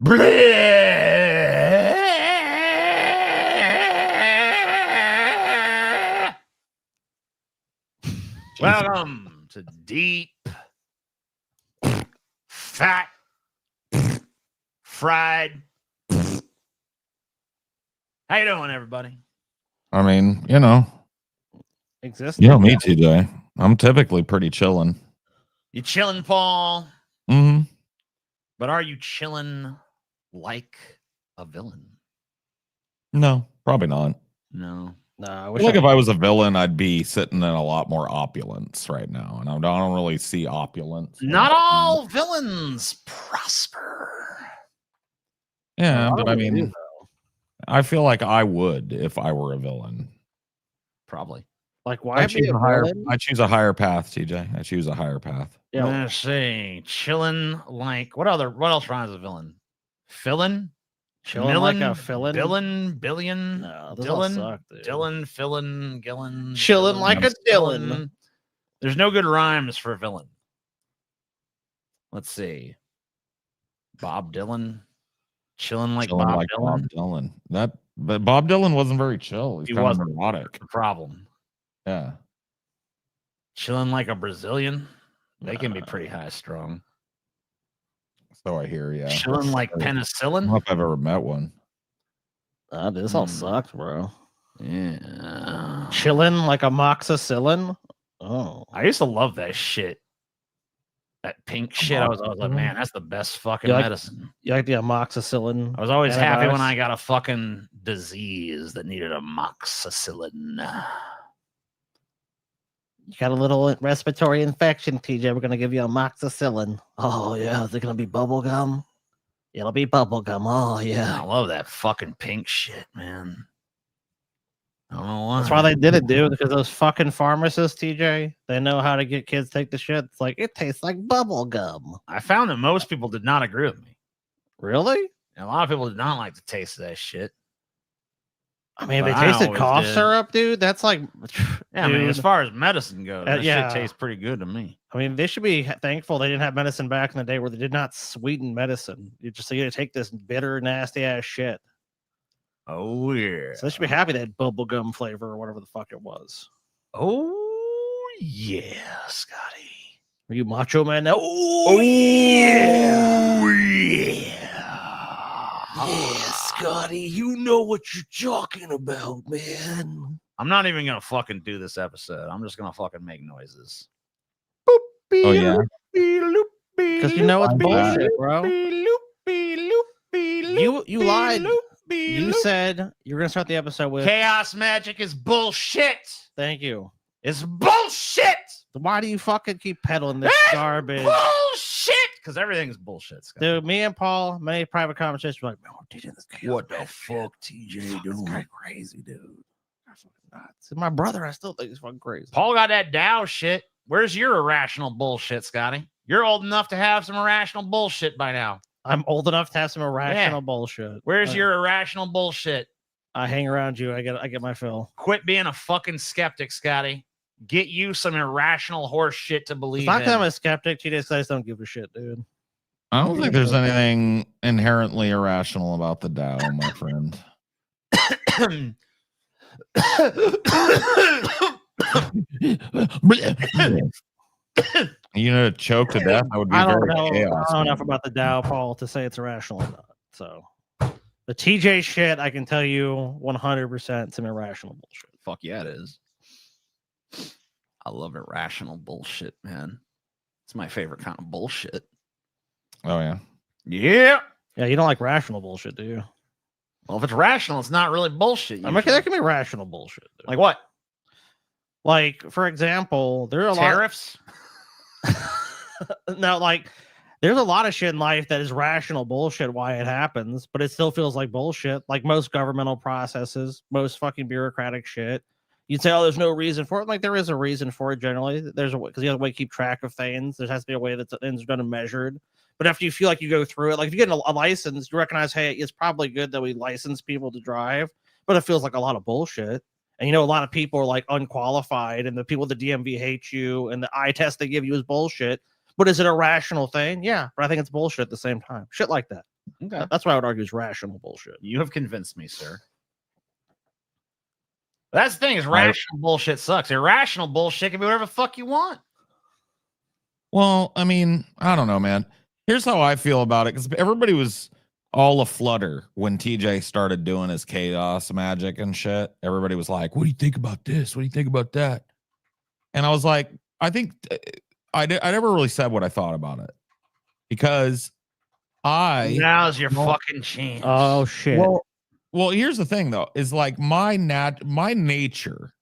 Welcome to Deep Fat Fried. How you doing, everybody? I mean, you know me, TJ. I'm typically pretty chilling. You chilling, Paul? Mm-hmm. But are you chilling like a villain? No, probably not. No. I feel like if I was a villain, I'd be sitting in a lot more opulence right now, and I don't really see opulence. Not all villains prosper. Yeah, but I mean, I feel like I would if I were a villain. Probably. Like, why I choose a higher path, TJ. I choose a higher path. Yeah. Let's see. Chilling like what else rhymes with villain? Fillin? Chilling like a villain? Billion? No, Dylan? suck, dude. Dylan, Fillin, Gillen. Chilling like a Dylan. There's no good rhymes for villain. Let's see. Bob Dylan. Chilling like Bob Dylan. But Bob Dylan wasn't very chill. He was neurotic. The problem. Yeah. Chilling like a Brazilian. They can be pretty high strung. So I hear, yeah. Chilling like penicillin. I don't know if I've ever met one. This all sucks, bro. Yeah. Chilling like amoxicillin. Oh, I used to love that shit. That pink shit. I was like, man, that's the best fucking medicine. You like the amoxicillin? I was always happy when I got a fucking disease that needed amoxicillin. You got a little respiratory infection, TJ. We're gonna give you amoxicillin. Oh yeah, is it gonna be bubble gum? It'll be bubble gum. Oh yeah. I love that fucking pink shit, man. I don't know why. That's why they did it, dude. Because those fucking pharmacists, TJ, they know how to get kids to take the shit. It's like it tastes like bubble gum. I found that most people did not agree with me. Really? And a lot of people did not like the taste of that shit. I mean, if they tasted cough syrup, dude, that's like, yeah. I mean, as far as medicine goes, that shit tastes pretty good to me. I mean, they should be thankful they didn't have medicine back in the day where they did not sweeten medicine. You just you to take this bitter, nasty ass shit. Oh yeah. So they should be happy that bubblegum flavor or whatever the fuck it was. Oh yeah, Scotty. Are you Macho Man now? Oh yeah. Oh yeah. Yeah, Scotty, you know what you're talking about, man. I'm not even gonna fucking do this episode. I'm just gonna fucking make noises. Oh yeah. Because you know it's bullshit, bro. You lied. You said you were gonna start the episode with Chaos Magic is bullshit. Thank you. It's bullshit. Why do you fucking keep peddling this garbage? Bullshit. Because everything's bullshit, Scott. Dude, me and Paul, many private conversations, were like, man, we're teaching this chaos. What the fuck, TJ doing? This guy crazy, dude. That's fucking nuts. My brother, I still think he's fucking crazy. Paul got that Dow shit. Where's your irrational bullshit, Scotty? You're old enough to have some irrational bullshit by now. I'm old enough to have some irrational bullshit. Where's your irrational bullshit? I hang around you. I get my fill. Quit being a fucking skeptic, Scotty. Get you some irrational horse shit to believe in. It's not that I'm in. a skeptic. You just don't give a shit, dude. I don't think there's anything inherently irrational about the Dow, my friend. You know, choke to death. I would be very chaos. I don't know enough about the Dow, Paul, to say it's irrational or not. So the TJ shit, I can tell you 100% some irrational bullshit. Fuck yeah, it is. I love irrational bullshit, man. It's my favorite kind of bullshit. Oh yeah. Yeah. Yeah, you don't like rational bullshit, do you? Well, if it's rational, it's not really bullshit. I mean, that can be rational bullshit. Dude. Like what? Like, for example, there are tariffs. No, like there's a lot of shit in life that is rational bullshit why it happens, but it still feels like bullshit. Like most governmental processes, most fucking bureaucratic shit. You'd say, oh, there's no reason for it. Like there is a reason for it generally. There's a way because you have a way to keep track of things. There has to be a way that things are done and measured. But after you feel like you go through it, like if you get a license, you recognize, hey, it's probably good that we license people to drive, but it feels like a lot of bullshit. And you know, a lot of people are like unqualified, and the people at the DMV hate you, and the eye test they give you is bullshit. But is it a rational thing? Yeah, but I think it's bullshit at the same time. Shit like that. Okay. That's why I would argue is rational bullshit. You have convinced me, sir. That's the thing is rational bullshit sucks. Irrational bullshit can be whatever the fuck you want. Well, I mean, I don't know, man. Here's how I feel about it, because everybody was all aflutter when TJ started doing his chaos magic and shit. Everybody was like, what do you think about this? What do you think about that? And I was like, I think I never really said what I thought about it, because now's your fucking chance. Oh shit. Well, here's the thing though, is like my nature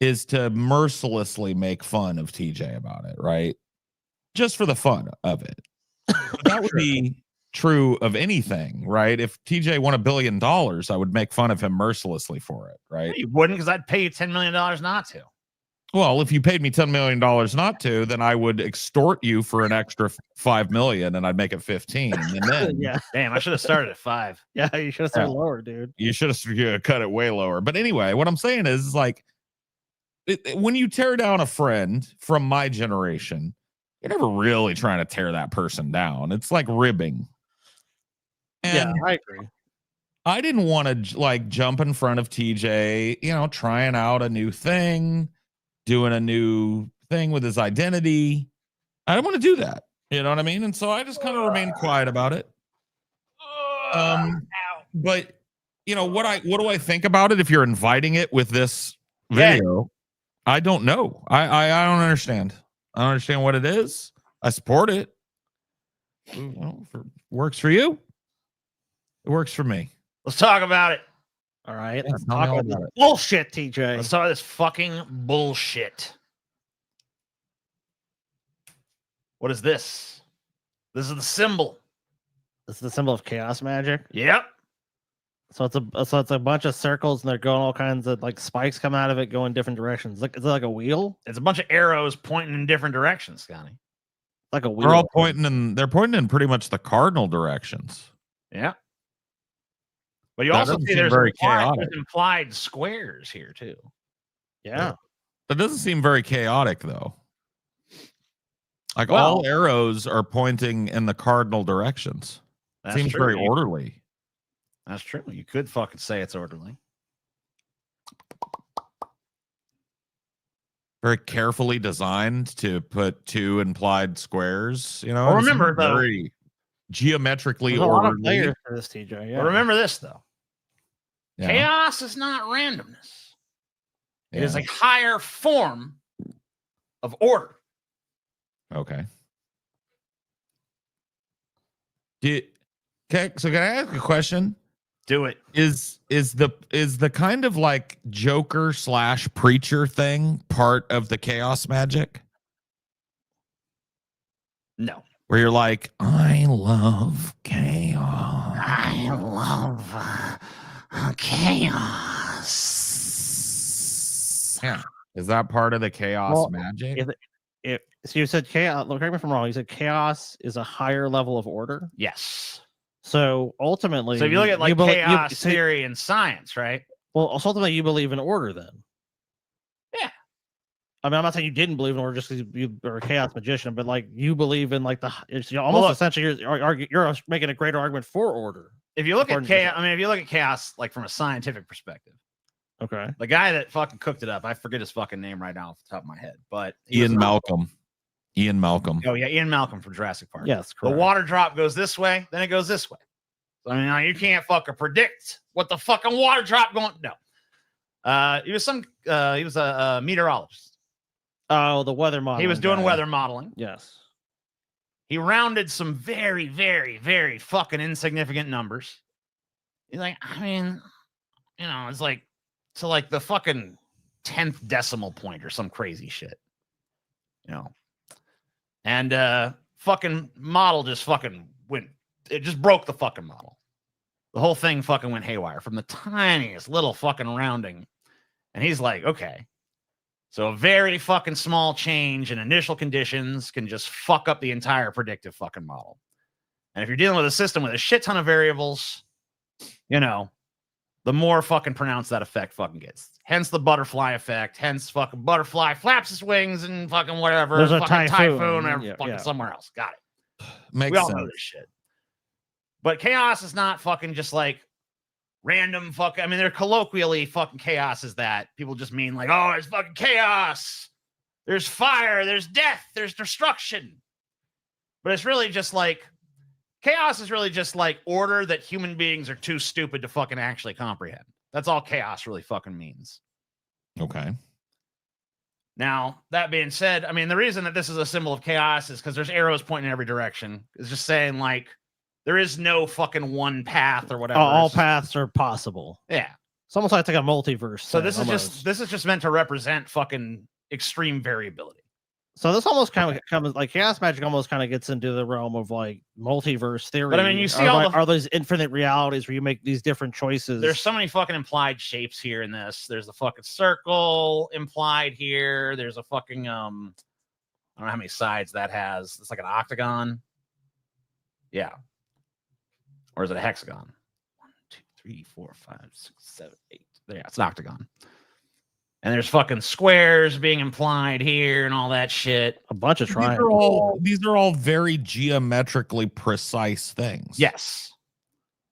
is to mercilessly make fun of TJ about it, right? Just for the fun of it. But that would be true of anything, right? If TJ won $1 billion, I would make fun of him mercilessly for it, right? You wouldn't, because I'd pay you $10 million not to. Well, if you paid me $10 million not to, then I would extort you for an extra $5 million, and I'd make it 15. And then, yeah, damn, I should have started at 5. Yeah, you should have started lower, dude. You should have cut it way lower. But anyway, what I'm saying is like, when you tear down a friend from my generation, you're never really trying to tear that person down. It's like ribbing. And yeah, I agree. I didn't want to like jump in front of TJ, you know, trying out a new thing, doing a new thing with his identity. I don't want to do that. You know what I mean? And so I just kind of remained quiet about it. But you know what do I think about it if you're inviting it with this video? I don't know. I don't understand. I don't understand what it is. I support it. Well, if it works for you, it works for me. Let's talk about it. All right. Yeah, Let's talk about this bullshit, TJ. Let's talk about this fucking bullshit. What is this? This is the symbol. This is the symbol of chaos magic. Yep. So it's a bunch of circles, and they're going all kinds of like spikes come out of it, going different directions. Like, is it like a wheel? It's a bunch of arrows pointing in different directions, Scotty. Like a wheel. They're all pointing in pretty much the cardinal directions. Yeah. But you also see there's implied squares here too. Yeah. That doesn't seem very chaotic though. Like all arrows are pointing in the cardinal directions. Seems true. Very orderly. That's true. You could fucking say it's orderly. Very carefully designed to put 2 implied squares. You know, well, remember though, very geometrically orderly. orderly. A lot of layers for this, TJ. Yeah. But remember this though. Yeah. Chaos is not randomness. It is a higher form of order. Okay. Okay. So can I ask a question? Do it. Is the kind of like Joker / preacher thing part of the chaos magic? No. Where you're like, I love chaos. I love chaos. Yeah. Is that part of the chaos magic? So you said chaos. Correct me if I'm wrong. You said chaos is a higher level of order. Yes. So ultimately, if you look at like chaos theory and science, right? Well, so ultimately, you believe in order, then. Yeah. I mean, I'm not saying you didn't believe in order just because you are a chaos magician, but like you believe in like it's almost essentially you're making a greater argument for order. If you look at chaos, if you look at chaos like from a scientific perspective, okay, the guy that fucking cooked it up, I forget his fucking name right now off the top of my head, but Ian Malcolm. Oh yeah, Ian Malcolm from Jurassic Park. Yes, correct. The water drop goes this way, then it goes this way. So, I mean, you can't fucking predict what the fucking water drop going. No, he was a meteorologist. Oh, the weather model. He was doing weather modeling. Yes. He rounded some very, very, very fucking insignificant numbers. He's like, I mean, you know, it's like to like the fucking 10th decimal point or some crazy shit, you know. And fucking model just fucking went. It just broke the fucking model. The whole thing fucking went haywire from the tiniest little fucking rounding. And he's like, okay. So a very fucking small change in initial conditions can just fuck up the entire predictive fucking model. And if you're dealing with a system with a shit ton of variables, you know, the more fucking pronounced that effect fucking gets. Hence the butterfly effect. Hence fucking butterfly flaps his wings and fucking whatever. There's fucking a typhoon or fucking somewhere else. Got it. Makes we all sense. know this shit. But chaos is not fucking just like random fucking. I mean, they're colloquially fucking chaos is that people just mean like, oh, there's fucking chaos. There's fire. There's death. There's destruction. But it's really just like chaos is really just like order that human beings are too stupid to fucking actually comprehend. That's all chaos really fucking means. Okay. Now, that being said, I mean, the reason that this is a symbol of chaos is because there's arrows pointing in every direction. It's just saying, like, there is no fucking one path or whatever. All paths are possible. Yeah. It's almost like a multiverse. So this is just meant to represent fucking extreme variability. So this almost kind of comes like chaos magic almost kind of gets into the realm of like multiverse theory. But I mean, you see are those infinite realities where you make these different choices? There's so many fucking implied shapes here in this. There's a fucking circle implied here. There's a fucking I don't know how many sides that has. It's like an octagon. Yeah. Or is it a hexagon? 1, 2, 3, 4, 5, 6, 7, 8. Yeah, it's an octagon. And there's fucking squares being implied here and all that shit. A bunch of triangles. These are all very geometrically precise things. Yes.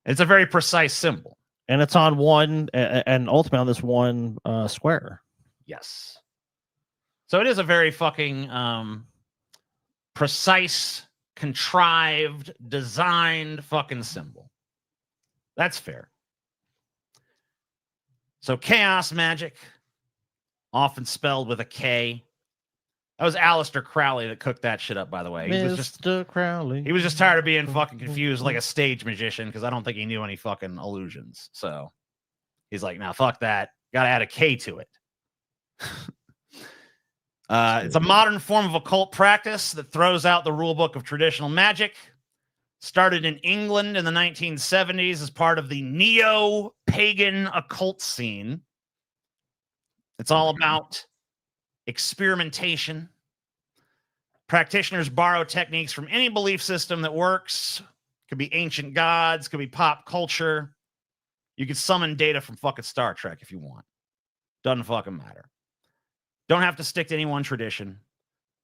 It's a very precise symbol. And it's on one, and ultimately on this one square. Yes. So it is a very fucking precise, contrived, designed fucking symbol. That's fair. So chaos magic, often spelled with a K. That was Aleister Crowley that cooked that shit up, by the way. Mr. Crowley. He was just tired of being fucking confused like a stage magician because I don't think he knew any fucking illusions. So he's like, nah, fuck that. Got to add a K to it. It's a modern form of occult practice that throws out the rule book of traditional magic. Started in England in the 1970s as part of the neo-pagan occult scene. It's all about experimentation. Practitioners borrow techniques from any belief system that works. Could be ancient gods, could be pop culture. You could summon data from fucking Star Trek if you want. Doesn't fucking matter. Don't have to stick to any one tradition.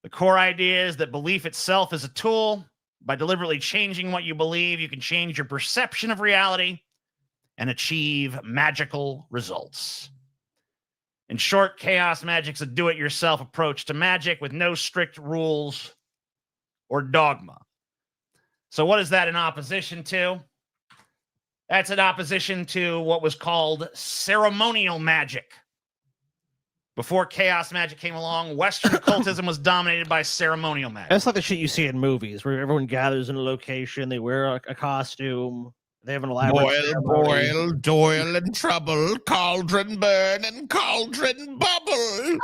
The core idea is that belief itself is a tool. By deliberately changing what you believe, you can change your perception of reality and achieve magical results. In short, chaos magic's a do-it-yourself approach to magic with no strict rules or dogma. So what is that in opposition to? That's in opposition to what was called ceremonial magic. Before chaos magic came along, Western occultism was dominated by ceremonial magic. That's like the shit you see in movies where everyone gathers in a location, they wear a costume, they have an elaborate boil, doil and trouble, cauldron burn and cauldron bubble.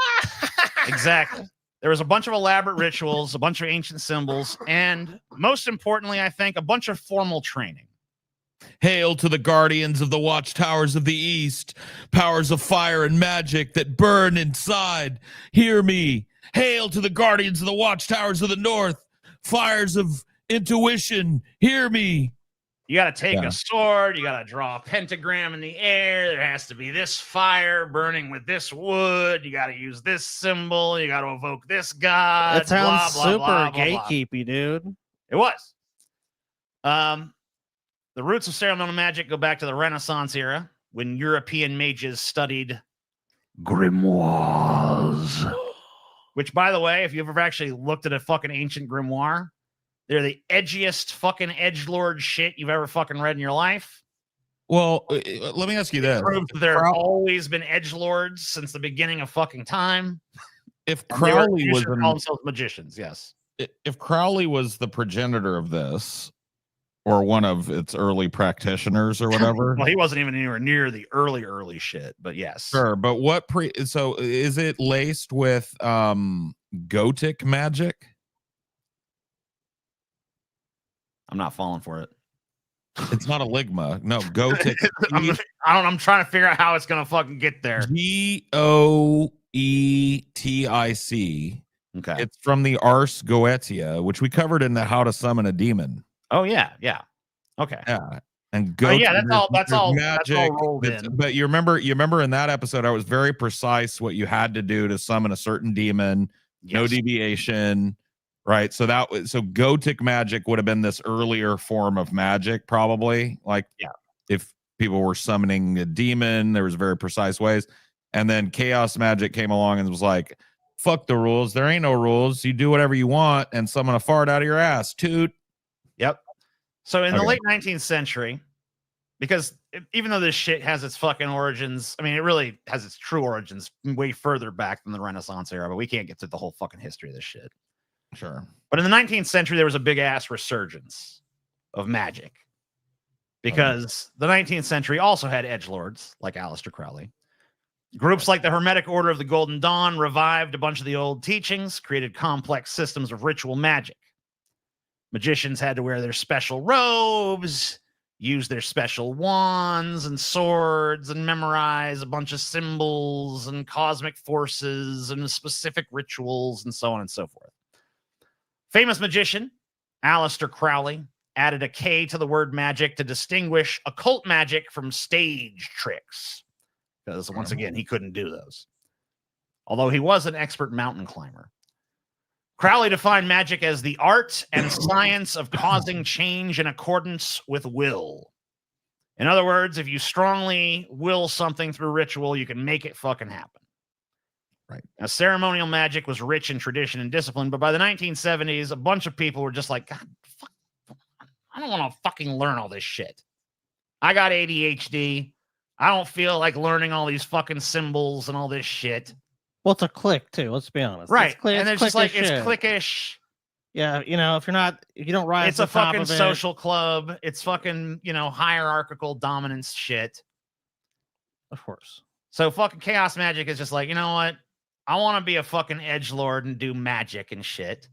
Exactly. There was a bunch of elaborate rituals, a bunch of ancient symbols, and most importantly, I think, a bunch of formal training. Hail to the guardians of the watchtowers of the east, powers of fire and magic that burn inside. Hear me. Hail to the guardians of the watchtowers of the north, fires of intuition. Hear me. You got to take a sword. You got to draw a pentagram in the air. There has to be this fire burning with this wood. You got to use this symbol. You got to evoke this god. That sounds blah, super blah, blah, gatekeepy, dude. It was. The roots of ceremonial magic go back to the Renaissance era when European mages studied grimoires. Which, by the way, if you've ever actually looked at a fucking ancient grimoire, they're the edgiest fucking edgelord shit you've ever fucking read in your life. Well, let me ask you this. There have always been edgelords since the beginning of fucking time. If Crowley was themselves magicians, yes. If Crowley was the progenitor of this, or one of its early practitioners or whatever. Well, he wasn't even anywhere near the early shit, but yes. Sure, but what so is it laced with Gothic magic? I'm not falling for it. It's not a ligma. No, Gothic. I'm trying to figure out how it's gonna fucking get there. Goetic. Okay. It's from the Ars Goetia, which we covered in the How to Summon a Demon. Oh yeah. Okay. Yeah. And go. That's all magic. Rolled in. But you remember in that episode, I was very precise what you had to do to summon a certain demon. Yes. No deviation. right? So Gotic magic would have been this earlier form of magic, probably. Like, Yeah. if people were summoning a demon, there was very precise ways. And then chaos magic came along and was like, fuck the rules. There ain't no rules. You do whatever you want and summon a fart out of your ass. Toot. Yep. So in the Okay. late 19th century, because even though this shit has its fucking origins, I mean, it really has its true origins way further back than the Renaissance era, but we can't get to the whole fucking history of this shit. Sure. But in the 19th century, there was a big ass resurgence of magic because the 19th century also had edgelords like Aleister Crowley. Groups like the Hermetic Order of the Golden Dawn revived a bunch of the old teachings, created complex systems of ritual magic. Magicians had to wear their special robes, use their special wands and swords, and memorize a bunch of symbols and cosmic forces and specific rituals and so on and so forth. Famous magician Aleister Crowley added a K to the word magic to distinguish occult magic from stage tricks, because once again, he couldn't do those. Although he was an expert mountain climber. Crowley defined magic as the art and science of causing change in accordance with will. In other words, if you strongly will something through ritual, you can make it fucking happen. Right. Now, ceremonial magic was rich in tradition and discipline, but by the 1970s, a bunch of people were just like, God, fuck, I don't want to fucking learn all this shit. I got ADHD. I don't feel like learning all these fucking symbols and all this shit. Well, it's a click too. Let's be honest. Right. And it's just like, it's cliquish. Yeah. You know, if you don't rise It's to a the top fucking of it, social club. It's fucking, hierarchical dominance shit. of course. So fucking chaos magic is just like, you know what? I want to be a fucking edgelord and do magic and shit.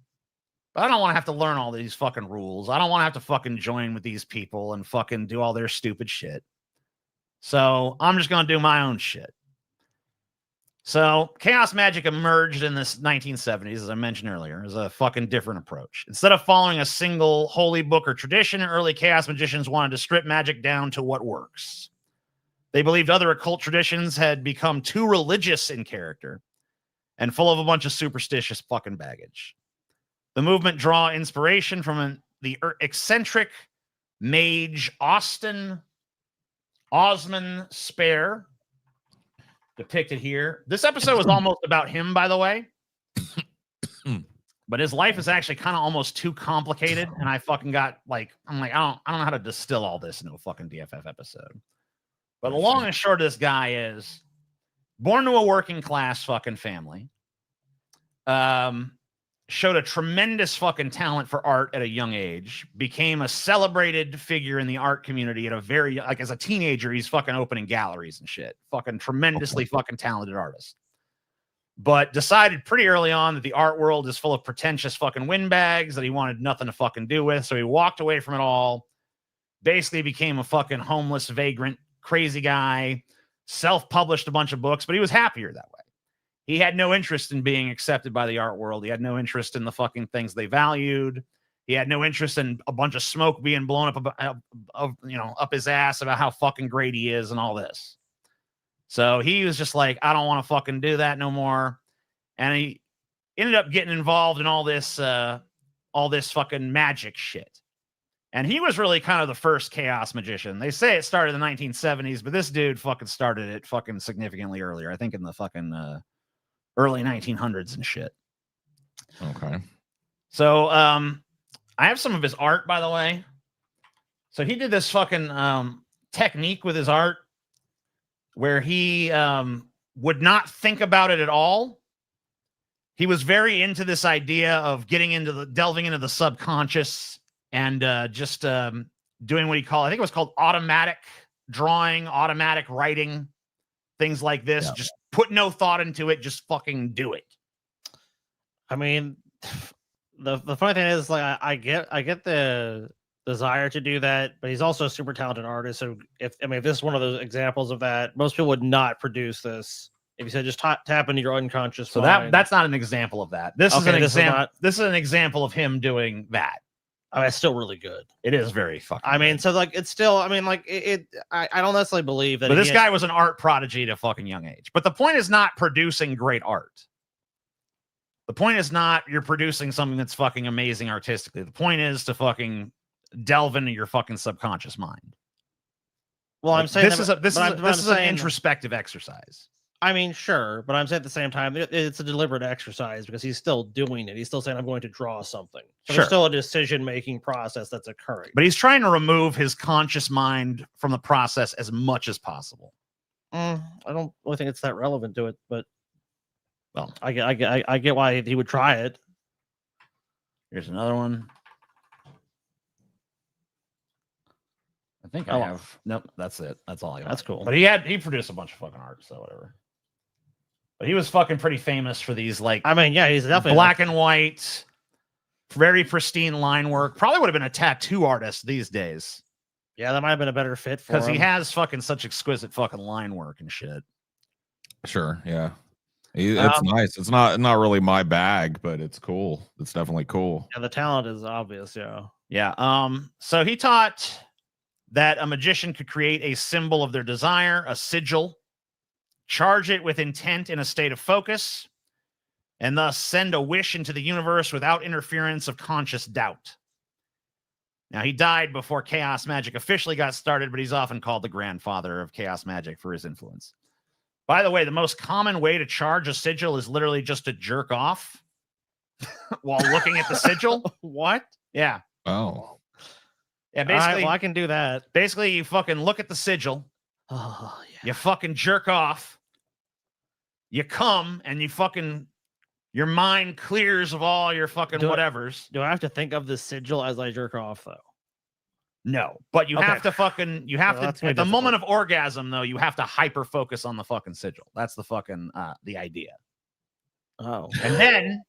But I don't want to have to learn all these fucking rules. I don't want to have to fucking join with these people and fucking do all their stupid shit. So I'm just going to do my own shit. So chaos magic emerged in the 1970s, as I mentioned earlier, as a fucking different approach. Instead of following a single holy book or tradition, early chaos magicians wanted to strip magic down to what works. They believed other occult traditions had become too religious in character and full of a bunch of superstitious fucking baggage. The movement draw inspiration from the eccentric mage Osmond Spare, depicted here. This episode was almost about him, by the way. But his life is actually kind of almost too complicated, and I fucking got I don't know how to distill all this into a fucking DFF episode. But the long and short of this guy is born to a working class fucking family. Showed a tremendous fucking talent for art at a young age, became a celebrated figure in the art community at a very, as a teenager, he's fucking opening galleries and shit. Fucking tremendously fucking talented artist. But decided pretty early on that the art world is full of pretentious fucking windbags that he wanted nothing to fucking do with. So he walked away from it all, basically became a fucking homeless, vagrant, crazy guy, self-published a bunch of books, but he was happier that way. He had no interest in being accepted by the art world. He had no interest in the fucking things they valued. He had no interest in a bunch of smoke being blown up his ass about how fucking great he is and all this. So he was just like, I don't want to fucking do that no more. And he ended up getting involved in all this fucking magic shit. And he was really kind of the first chaos magician. They say it started in the 1970s, but this dude fucking started it fucking significantly earlier. I think in the fucking early 1900s and shit. Okay. So I have some of his art, by the way. So he did this fucking technique with his art where he would not think about it at all. He was very into this idea of delving into the subconscious and just doing what he called, I think it was called automatic drawing, automatic writing, things like this. Yeah. Just put no thought into it, just fucking do it. I mean, the funny thing is, I get the desire to do that, but he's also a super talented artist. So if this is one of those examples of that, most people would not produce this. If you said just tap into your unconscious, so mind. that's not an example of that. This is an example. This is an example of him doing that. I mean, it's still really good. It is very fucking. I mean, good. so it's still. I mean, I don't necessarily believe that. But this guy was an art prodigy at a fucking young age. But the point is not producing great art. The point is not you're producing something that's fucking amazing artistically. The point is to fucking delve into your fucking subconscious mind. Well, I'm saying this is an introspective exercise. I mean, sure, but I'm saying at the same time, it's a deliberate exercise because he's still doing it. He's still saying, I'm going to draw something. So There's still a decision-making process that's occurring. But he's trying to remove his conscious mind from the process as much as possible. I don't really think it's that relevant to it, but well, I get why he would try it. Here's another one. I think I have. Nope, that's it. That's all I got. That's cool. But he produced a bunch of fucking art, so whatever. But he was fucking pretty famous for these, like, I mean, yeah, he's definitely black and white, very pristine line work. Probably would have been a tattoo artist these days. Yeah, that might have been a better fit for him. Because he has fucking such exquisite fucking line work and shit. Sure, yeah. It's nice. It's not really my bag, but it's cool. It's definitely cool. Yeah, the talent is obvious, yeah. Yeah. So he taught that a magician could create a symbol of their desire, a sigil, charge it with intent in a state of focus, and thus send a wish into the universe without interference of conscious doubt. Now, he died before chaos magic officially got started, but he's often called the grandfather of chaos magic for his influence. By the way, the most common way to charge a sigil is literally just to jerk off while looking at the sigil. What? Yeah. Oh. Yeah, basically. Right, well, I can do that. Basically, you fucking look at the sigil. Oh, yeah. You fucking jerk off. You come and you fucking, your mind clears of all your fucking whatevers. Do I have to think of the sigil as I jerk off, though? No, but you have to fucking, at the moment of orgasm, though, you have to hyper focus on the fucking sigil. That's the fucking, the idea. Oh. And then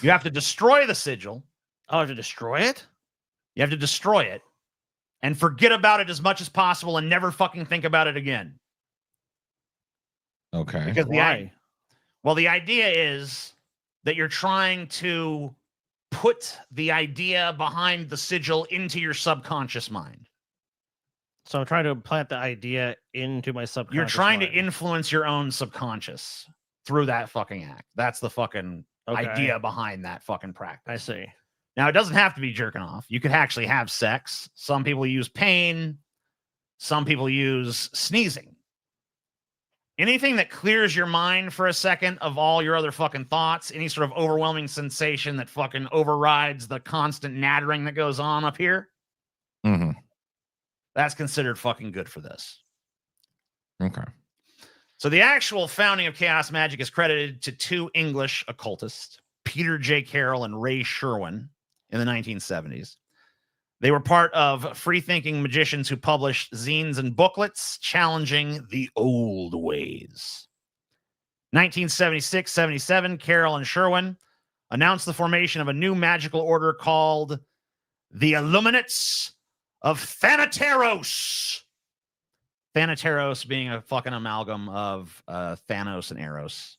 you have to destroy the sigil. Oh, I have to destroy it? You have to destroy it and forget about it as much as possible and never fucking think about it again. Okay. Because why? The idea is that you're trying to put the idea behind the sigil into your subconscious mind. So I'm trying to implant the idea into my subconscious You're trying mind. to influence your own subconscious through that fucking act. That's the fucking idea behind that fucking practice. I see. Now, it doesn't have to be jerking off. You could actually have sex. Some people use pain. Some people use sneezing. Anything that clears your mind for a second of all your other fucking thoughts, any sort of overwhelming sensation that fucking overrides the constant nattering that goes on up here, that's considered fucking good for this. Okay. So the actual founding of chaos magic is credited to two English occultists, Peter J. Carroll and Ray Sherwin, in the 1970s. They were part of free-thinking magicians who published zines and booklets challenging the old ways. 1976-77, Carroll and Sherwin announced the formation of a new magical order called the Illuminates of Thanateros. Thanateros being a fucking amalgam of Thanos and Eros,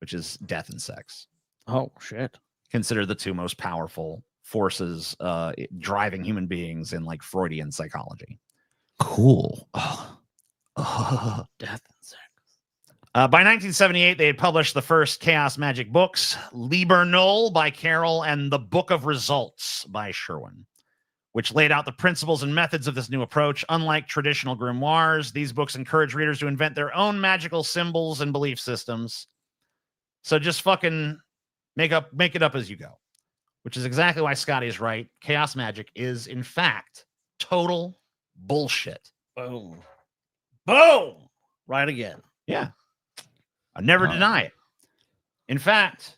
which is death and sex. Oh, shit. Considered the two most powerful forces driving human beings in like Freudian psychology. Cool. Death and sex. By 1978, they had published the first chaos magic books, Liber Null by Carroll and The Book of Results by Sherwin, which laid out the principles and methods of this new approach. Unlike traditional grimoires, these books encourage readers to invent their own magical symbols and belief systems. So just fucking make it up as you go. Which is exactly why Scotty is right. Chaos magic is, in fact, total bullshit. Boom. Boom! Right again. Yeah. I never deny it. In fact,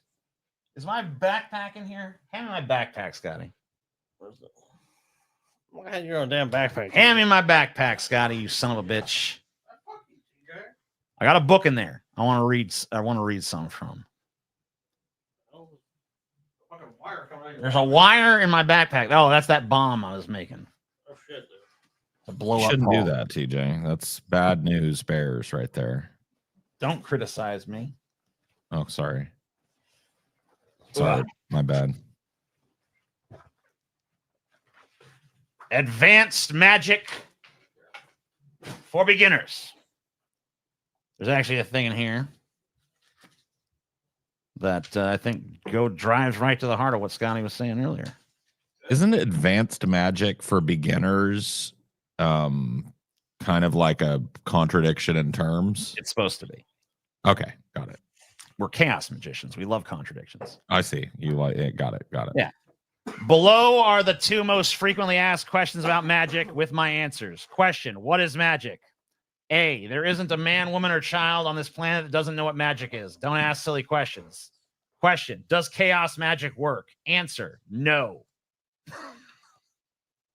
is my backpack in here? Hand me my backpack, Scotty. Where's it? Why had your own damn backpack? Hand me my backpack, Scotty, you son of a bitch. I got a book in there. I want to read some from. There's a wire in my backpack. Oh, that's that bomb I was making. Oh shit, dude. To blow up. Shouldn't Paul. do that, TJ. That's bad news bears right there. Don't criticize me. Oh, sorry. Sorry, my bad. Advanced Magic for Beginners. There's actually a thing in here. that I think drives right to the heart of what Scotty was saying earlier. Isn't advanced magic for beginners kind of like a contradiction in terms? It's supposed to be. Okay, got it. We're chaos magicians. We love contradictions. I see. You like it. Got it. Yeah. Below are the 2 most frequently asked questions about magic with my answers. Question: what is magic? A, there isn't a man, woman, or child on this planet that doesn't know what magic is. Don't ask silly questions. Question: does chaos magic work? Answer: no.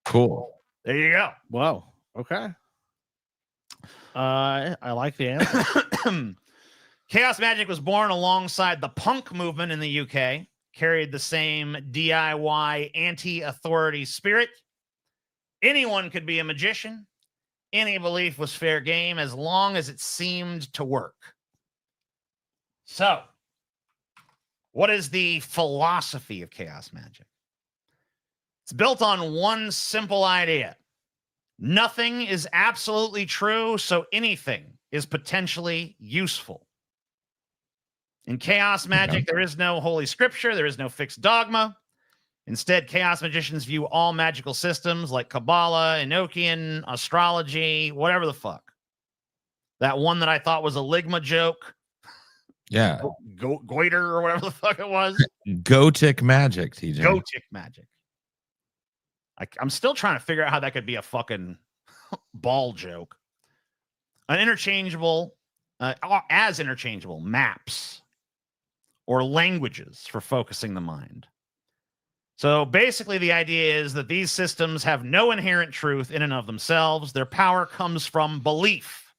Cool. There you go. Whoa. Okay. I like the answer. Chaos magic was born alongside the punk movement in the UK, carried the same DIY anti-authority spirit. Anyone could be a magician. Any belief was fair game as long as it seemed to work. So, what is the philosophy of chaos magic? It's built on one simple idea. Nothing is absolutely true, so anything is potentially useful. In chaos magic, there is no holy scripture, there is no fixed dogma. Instead, chaos magicians view all magical systems like Kabbalah, Enochian, astrology, whatever the fuck. That one that I thought was a Ligma joke. Yeah. Goiter or whatever the fuck it was. Gotic magic, TJ. Gotic magic. I'm still trying to figure out how that could be a fucking ball joke. An interchangeable, as interchangeable maps or languages for focusing the mind. So basically, the idea is that these systems have no inherent truth in and of themselves. Their power comes from belief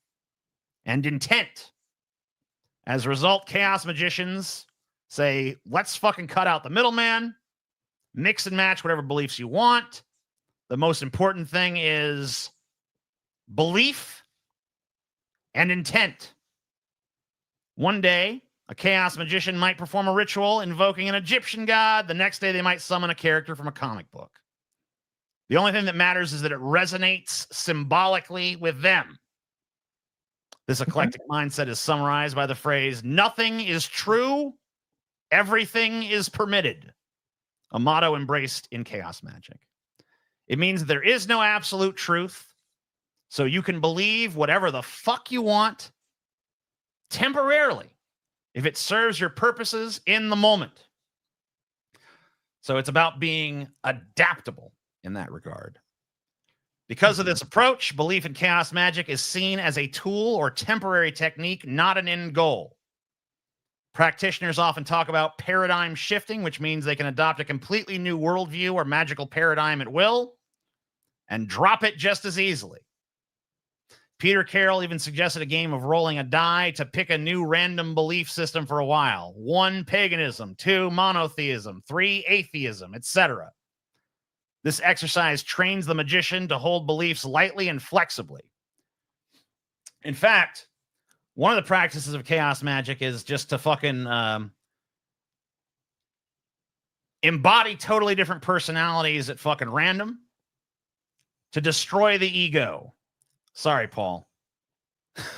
and intent. As a result, chaos magicians say, let's fucking cut out the middleman, mix and match whatever beliefs you want. The most important thing is belief and intent. One day, a chaos magician might perform a ritual invoking an Egyptian god. The next day, they might summon a character from a comic book. The only thing that matters is that it resonates symbolically with them. This eclectic mindset is summarized by the phrase, nothing is true, everything is permitted, a motto embraced in chaos magic. It means there is no absolute truth, so you can believe whatever the fuck you want temporarily if it serves your purposes in the moment. So it's about being adaptable in that regard. Because of this approach, belief in chaos magic is seen as a tool or temporary technique, not an end goal. Practitioners often talk about paradigm shifting, which means they can adopt a completely new worldview or magical paradigm at will and drop it just as easily. Peter Carroll even suggested a game of rolling a die to pick a new random belief system for a while. 1, paganism. 2, monotheism. 3, atheism, etc. This exercise trains the magician to hold beliefs lightly and flexibly. In fact, one of the practices of chaos magic is just to fucking embody totally different personalities at fucking random to destroy the ego. Sorry, Paul.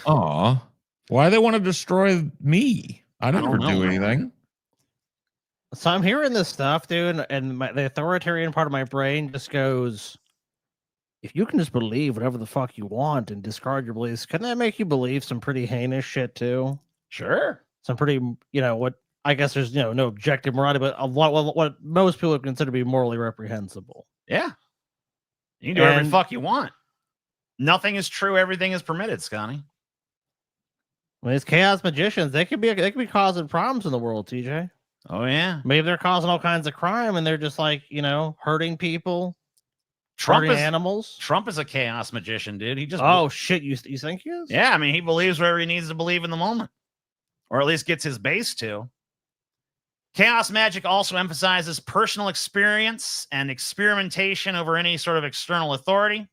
Aw. Why they want to destroy me? I don't never know, do man. anything. So I'm hearing this stuff, dude, and the authoritarian part of my brain just goes, if you can just believe whatever the fuck you want and discard your beliefs, can that make you believe some pretty heinous shit too? Sure. Some pretty, what I guess there's, no objective morality, but a lot what most people would consider to be morally reprehensible. Yeah. You can do whatever the fuck you want. Nothing is true. Everything is permitted, Scotty. When these chaos magicians, they could be causing problems in the world, TJ. Oh, yeah. Maybe they're causing all kinds of crime and they're just like, hurting people, Trump hurting is animals. Trump is a chaos magician, dude. He just Shit, you think he is? Yeah, I mean, he believes whatever he needs to believe in the moment, or at least gets his base to. Chaos magic also emphasizes personal experience and experimentation over any sort of external authority.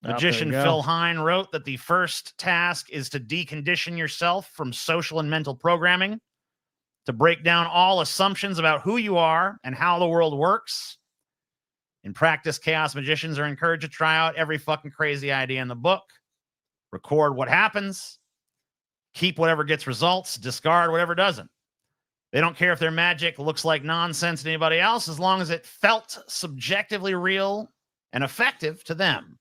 Magician Phil Hine wrote that the first task is to decondition yourself from social and mental programming, to break down all assumptions about who you are and how the world works. In practice, chaos magicians are encouraged to try out every fucking crazy idea in the book, record what happens, keep whatever gets results, discard whatever doesn't. They don't care if their magic looks like nonsense to anybody else as long as it felt subjectively real and effective to them.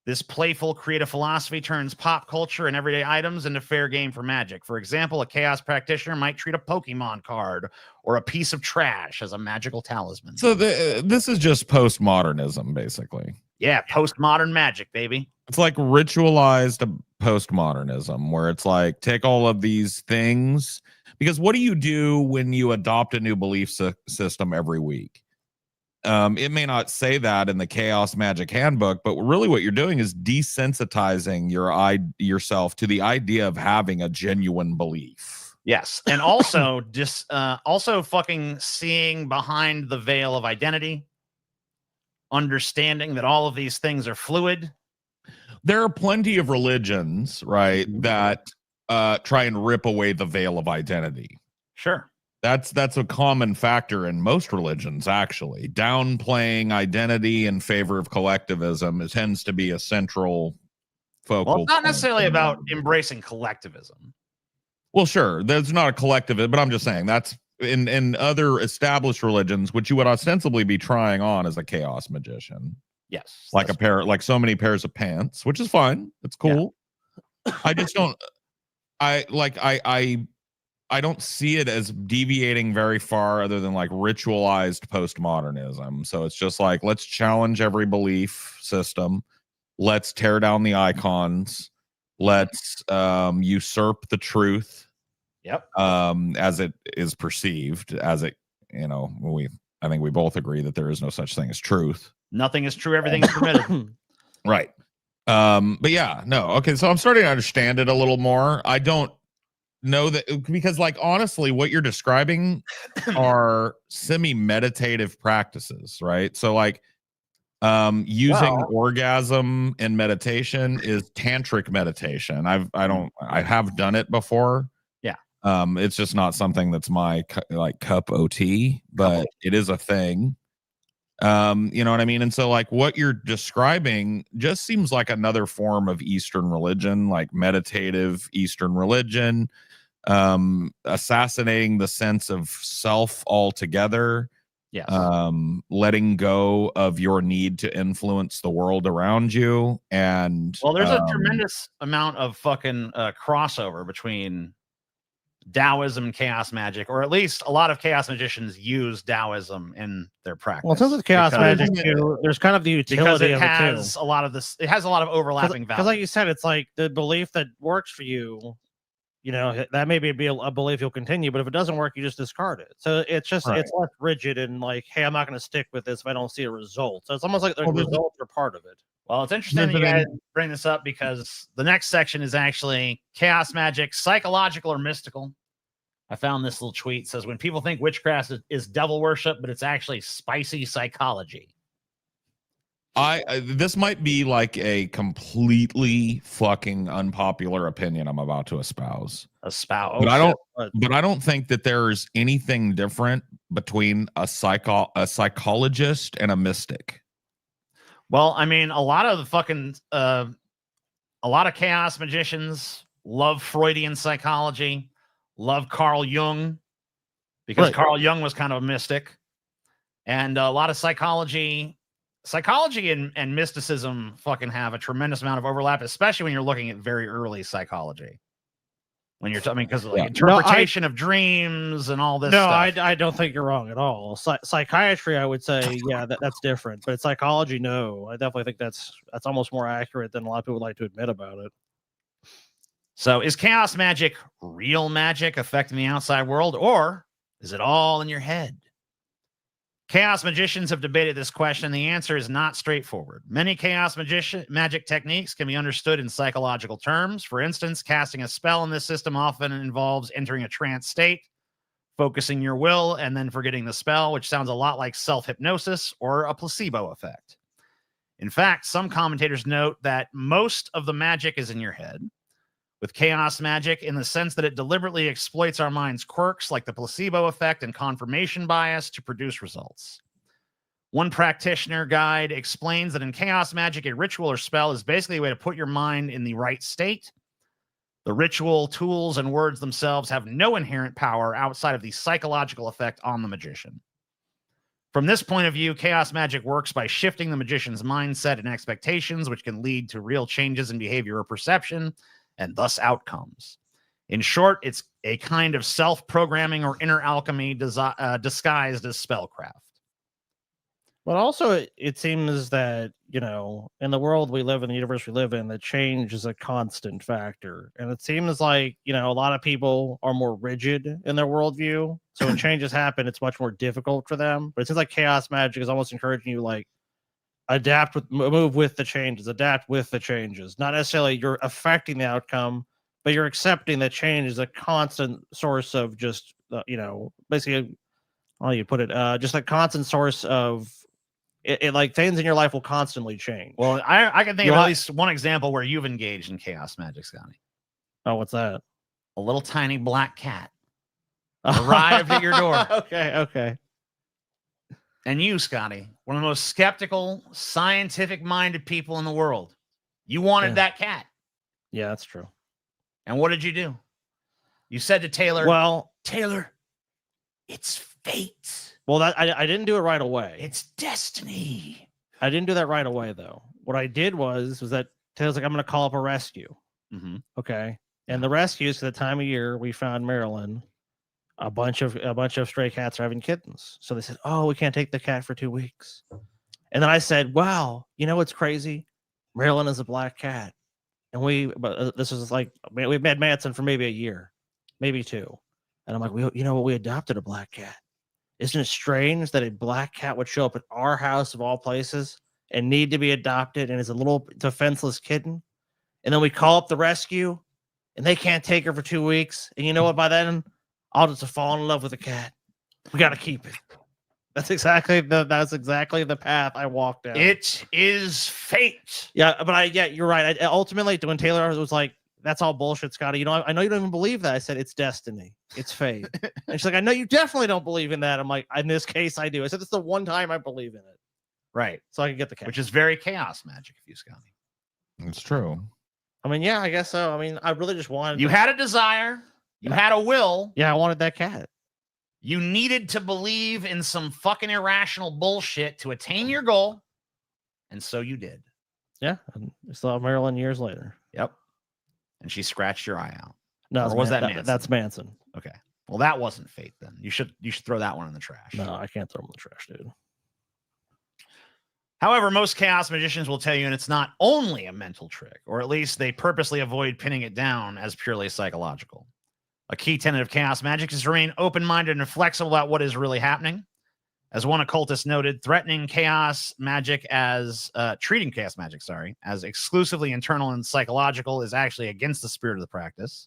This playful, creative philosophy turns pop culture and everyday items into fair game for magic. For example, a chaos practitioner might treat a Pokemon card or a piece of trash as a magical talisman. So this is just postmodernism, basically. Yeah, postmodern magic, baby. It's like ritualized postmodernism, where it's like, take all of these things, because what do you do when you adopt a new belief system every week? It may not say that in the Chaos Magic Handbook, but really what you're doing is desensitizing yourself to the idea of having a genuine belief. Yes, and also also fucking seeing behind the veil of identity, understanding that all of these things are fluid. There are plenty of religions, right, that try and rip away the veil of identity. Sure. That's a common factor in most religions, actually. Downplaying identity in favor of collectivism, it tends to be a central focal. Well, it's not necessarily about embracing collectivism. Well, sure, there's not a collectivism, but I'm just saying that's in other established religions, which you would ostensibly be trying on as a chaos magician. Yes, like like so many pairs of pants, which is fine. It's cool. Yeah. I just don't. I don't see it as deviating very far other than like ritualized postmodernism. So it's just like, let's challenge every belief system. Let's tear down the icons. Let's usurp the truth. Yep. As it is perceived, as it, I think we both agree that there is no such thing as truth. Nothing is true. Everything is permitted. Right. But yeah, no. Okay. So I'm starting to understand it a little more. I don't know that, because like, honestly, what you're describing are semi-meditative practices, right? So like, using orgasm in meditation is tantric meditation. I have done it before. Yeah. It's just not something that's my cup of tea, but it is a thing. You know what I mean? And so like what you're describing just seems like another form of Eastern religion, like meditative Eastern religion, assassinating the sense of self altogether. Yes. Letting go of your need to influence the world around you. And well, there's a tremendous amount of fucking crossover between Taoism and chaos magic, or at least a lot of chaos magicians use Taoism in their practice. Well, in terms of chaos magic, there's kind of the utility because it has a lot of this. It has a lot of overlapping values. Because, like you said, it's like the belief that works for you. That may be a belief you'll continue, but if it doesn't work, you just discard it. So it's just it's less rigid and like, hey, I'm not going to stick with this if I don't see a result. So it's almost like the results are part of it. Well, it's interesting that you guys bring this up, because the next section is actually chaos magic, psychological or mystical. I found this little tweet. It says, when people think witchcraft is devil worship, but it's actually spicy psychology. This might be like a completely fucking unpopular opinion I'm about to espouse. But I don't think that there's anything different between a psychologist and a mystic. Well, I mean, a lot of chaos magicians love Freudian psychology, love Carl Jung, because Carl Jung was kind of a mystic, and a lot of psychology and mysticism fucking have a tremendous amount of overlap, especially when you're looking at very early psychology. When you're talking, because like interpretation of dreams and all this stuff. I don't think you're wrong at all. Psychiatry, I would say, yeah, that's different. But psychology, no. I definitely think that's almost more accurate than a lot of people would like to admit about it. So is chaos magic real magic affecting the outside world, or is it all in your head? Chaos magicians have debated this question. The answer is not straightforward. Many chaos magic techniques can be understood in psychological terms. For instance, casting a spell in this system often involves entering a trance state, focusing your will, and then forgetting the spell, which sounds a lot like self-hypnosis or a placebo effect. In fact, some commentators note that most of the magic is in your head, with chaos magic in the sense that it deliberately exploits our mind's quirks like the placebo effect and confirmation bias to produce results. One practitioner guide explains that in chaos magic, a ritual or spell is basically a way to put your mind in the right state. The ritual, tools, and words themselves have no inherent power outside of the psychological effect on the magician. From this point of view, chaos magic works by shifting the magician's mindset and expectations, which can lead to real changes in behavior or perception, and thus outcomes. In short, it's a kind of self-programming or inner alchemy disguised as spellcraft. But also, it seems that, you know, in the world we live in, the universe we live in, that change is a constant factor. And it seems like, you know, a lot of people are more rigid in their worldview. So when changes happen, it's much more difficult for them. But it seems like chaos magic is almost encouraging you, like, move with the changes, adapt with the changes. Not necessarily you're affecting the outcome, but you're accepting that change is a constant source of just, you know, basically, how you put it, just a constant source of, it like things in your life will constantly change. Well, I can think of at least one example where you've engaged in chaos magic, Scotty. Oh, what's that? A little tiny black cat arrived at your door. Okay. And you, Scotty, one of the most skeptical, scientific-minded people in the world. You wanted that cat. Yeah, that's true. And what did you do? You said to Taylor, well, Taylor, it's fate. Well, that I didn't do it right away. It's destiny. I didn't do that right away, though. What I did was that Taylor's like, I'm going to call up a rescue. Mm-hmm. Okay. And the rescues, for the time of year we found Maryland, a bunch of stray cats are having kittens. So they said, oh, we can't take the cat for 2 weeks. And then I said, wow, you know what's crazy? Maryland is a black cat. And this was like, we've had Manson for maybe a year, maybe 2. And I'm like, you know what? We adopted a black cat. Isn't it strange that a black cat would show up at our house of all places and need to be adopted and is a little defenseless kitten? And then we call up the rescue and they can't take her for 2 weeks. And you know what? By then, I'll just fall in love with the cat. We got to keep it. That's exactly the path I walked down. It is fate. Yeah, but you're right. Ultimately, when Taylor was like, that's all bullshit, Scotty. You know, I know you don't even believe that. I said, it's destiny. It's fate. And she's like, I know you definitely don't believe in that. I'm like, in this case, I do. I said, it's the one time I believe in it. Right. So I can get the cat. Which is very chaos magic of you, Scotty. It's true. I mean, yeah, I guess so. I mean, I really just wanted... You had a desire. You had a will. Yeah, I wanted that cat. You needed to believe in some fucking irrational bullshit to attain your goal. And so you did. Yeah. And I saw Marilyn years later. Yep. And she scratched your eye out. No, or was that Manson? That's Manson. Okay. Well, that wasn't fate then. You should throw that one in the trash. No, I can't throw him in the trash, dude. However, most chaos magicians will tell you, and it's not only a mental trick, or at least they purposely avoid pinning it down as purely psychological. A key tenet of chaos magic is to remain open-minded and flexible about what is really happening. As one occultist noted, treating chaos magic as exclusively internal and psychological is actually against the spirit of the practice.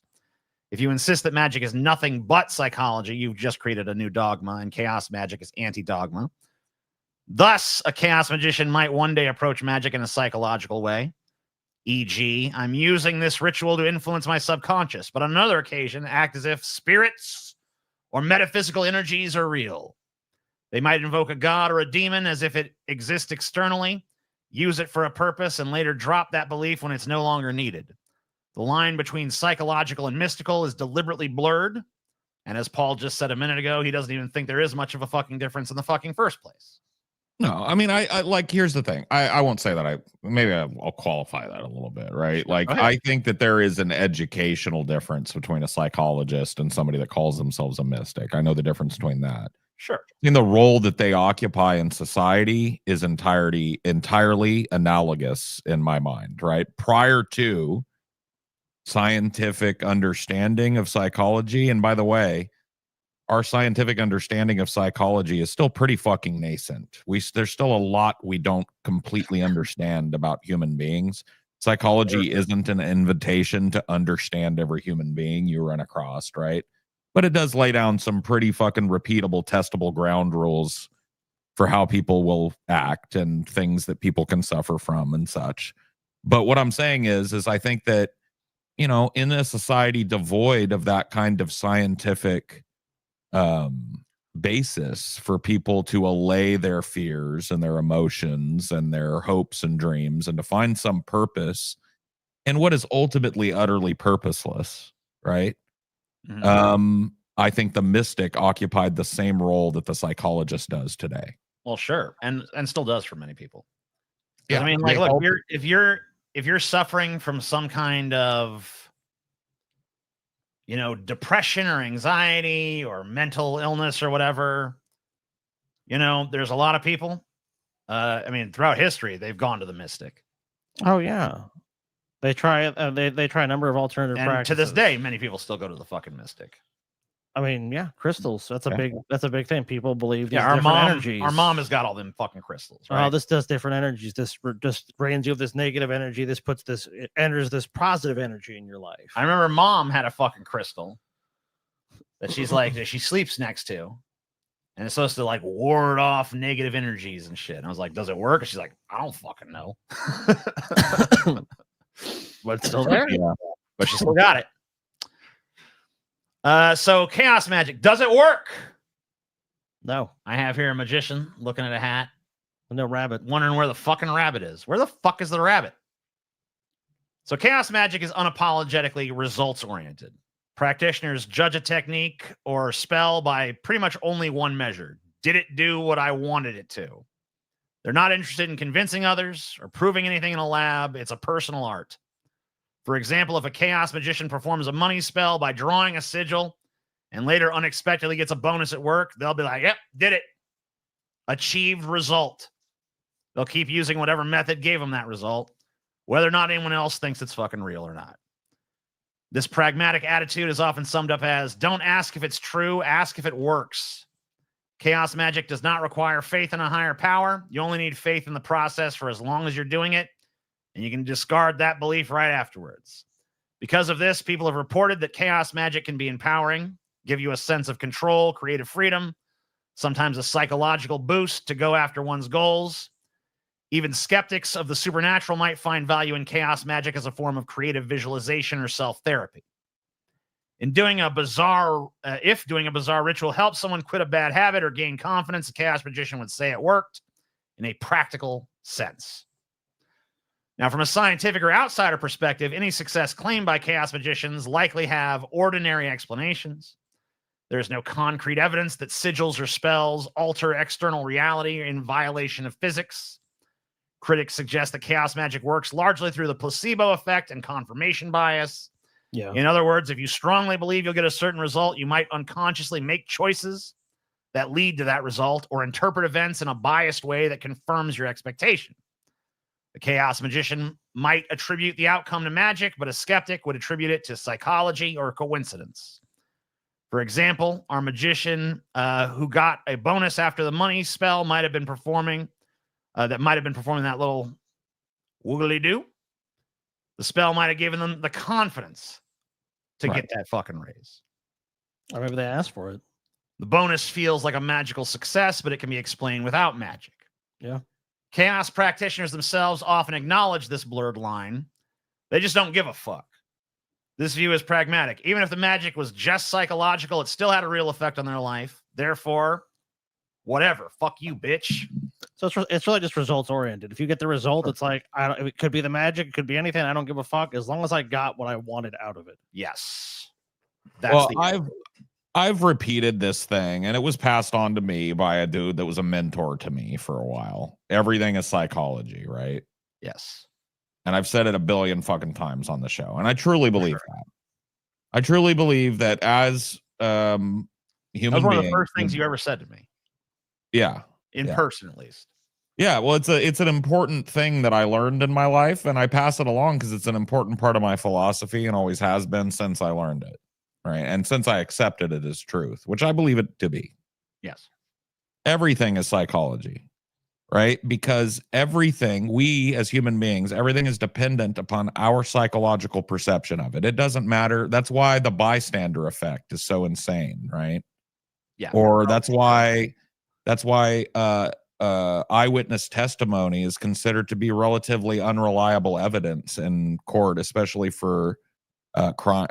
If you insist that magic is nothing but psychology, you've just created a new dogma, and chaos magic is anti-dogma. Thus, a chaos magician might one day approach magic in a psychological way. E.g., I'm using this ritual to influence my subconscious, but on another occasion, act as if spirits or metaphysical energies are real. They might invoke a god or a demon as if it exists externally, use it for a purpose, and later drop that belief when it's no longer needed. The line between psychological and mystical is deliberately blurred, and as Paul just said a minute ago, he doesn't even think there is much of a fucking difference in the fucking first place. No, I mean, I like, here's the thing. I won't say that. I'll qualify that a little bit, right? Like, I think that there is an educational difference between a psychologist and somebody that calls themselves a mystic. I know the difference between that. Sure. In the role that they occupy in society is entirely analogous in my mind, right? Prior to scientific understanding of psychology, and by the way, our scientific understanding of psychology is still pretty fucking nascent. There's still a lot we don't completely understand about human beings. Psychology isn't an invitation to understand every human being you run across, right? But it does lay down some pretty fucking repeatable, testable ground rules for how people will act and things that people can suffer from and such. But what I'm saying is I think that, you know, in a society devoid of that kind of scientific basis for people to allay their fears and their emotions and their hopes and dreams and to find some purpose and what is ultimately utterly purposeless, right? Mhm. I think the mystic occupied the same role that the psychologist does today. Well, sure, and still does for many people. 'Cause, Yeah, I mean, they like, look, help- if you're suffering from some kind of, you know, depression or anxiety or mental illness or whatever, you know, there's a lot of people. I mean, throughout history, they've gone to the mystic, Oh yeah, they try they try a number of alternative and practices. to this day, many people still go to the fucking mystic. I mean, yeah, crystals. That's a Yeah. big thing. People believe these Yeah, our different mom, energies. our mom has got all them fucking crystals, right? Oh, this does different energies. This just drains you of this negative energy. This puts this, it enters this positive energy in your life. I remember mom had a fucking crystal that she's like that she sleeps next to, and it's supposed to like ward off negative energies and shit. And I was like, "Does it work?" And she's like, "I don't fucking know," But it's still there. Yeah. but she still got it. So chaos magic, does it work? No, I have here a magician looking at a hat, no rabbit. wondering where the fucking rabbit is. Where the fuck is the rabbit? So chaos magic is unapologetically results oriented. Practitioners judge a technique or spell by pretty much only one measure. Did it do what I wanted it to? They're not interested in convincing others or proving anything in a lab. It's a personal art. For example, if a chaos magician performs a money spell by drawing a sigil and later unexpectedly gets a bonus at work, they'll be like, yep, did it. Achieved result. They'll keep using whatever method gave them that result, whether or not anyone else thinks it's fucking real or not. This pragmatic attitude is often summed up as, don't ask if it's true, ask if it works. Chaos magic does not require faith in a higher power. You only need faith in the process for as long as you're doing it, and you can discard that belief right afterwards. Because of this, people have reported that chaos magic can be empowering, give you a sense of control, creative freedom, sometimes a psychological boost to go after one's goals. Even skeptics of the supernatural might find value in chaos magic as a form of creative visualization or self-therapy. If doing a bizarre ritual helps someone quit a bad habit or gain confidence, a chaos magician would say it worked in a practical sense. Now, from a scientific or outsider perspective, any success claimed by chaos magicians likely have ordinary explanations. There's no concrete evidence that sigils or spells alter external reality in violation of physics. Critics suggest that chaos magic works largely through the placebo effect and confirmation bias. Yeah. In other words, if you strongly believe you'll get a certain result, you might unconsciously make choices that lead to that result or interpret events in a biased way that confirms your expectation. The chaos magician might attribute the outcome to magic, but a skeptic would attribute it to psychology or coincidence. For example, our magician who got a bonus after the money spell might have been performing that little woogly-doo. The spell might have given them the confidence to get that fucking raise. Or maybe they asked for it. The bonus feels like a magical success, but it can be explained without magic. Yeah. Chaos practitioners themselves often acknowledge this blurred line. They just don't give a fuck. This view is pragmatic. Even if the magic was just psychological, it still had a real effect on their life. Therefore, whatever. Fuck you, bitch. So it's really just results oriented. If you get the result, it's like, it could be the magic, it could be anything. I don't give a fuck as long as I got what I wanted out of it. Yes. I've repeated this thing, and it was passed on to me by a dude that was a mentor to me for a while. Everything is psychology, right? Yes. And I've said it a billion fucking times on the show, and I truly believe that. I truly believe that as human beings. That was one of the first things you ever said to me. Yeah. In person, at least. Yeah, well, it's an important thing that I learned in my life, and I pass it along because it's an important part of my philosophy and always has been since I learned it, right? And since I accepted it as truth, which I believe it to be. Yes. Everything is psychology, right? Because everything, we as human beings, everything is dependent upon our psychological perception of it. It doesn't matter. That's why the bystander effect is so insane, right? Yeah. Or that's why eyewitness testimony is considered to be relatively unreliable evidence in court, especially for crime,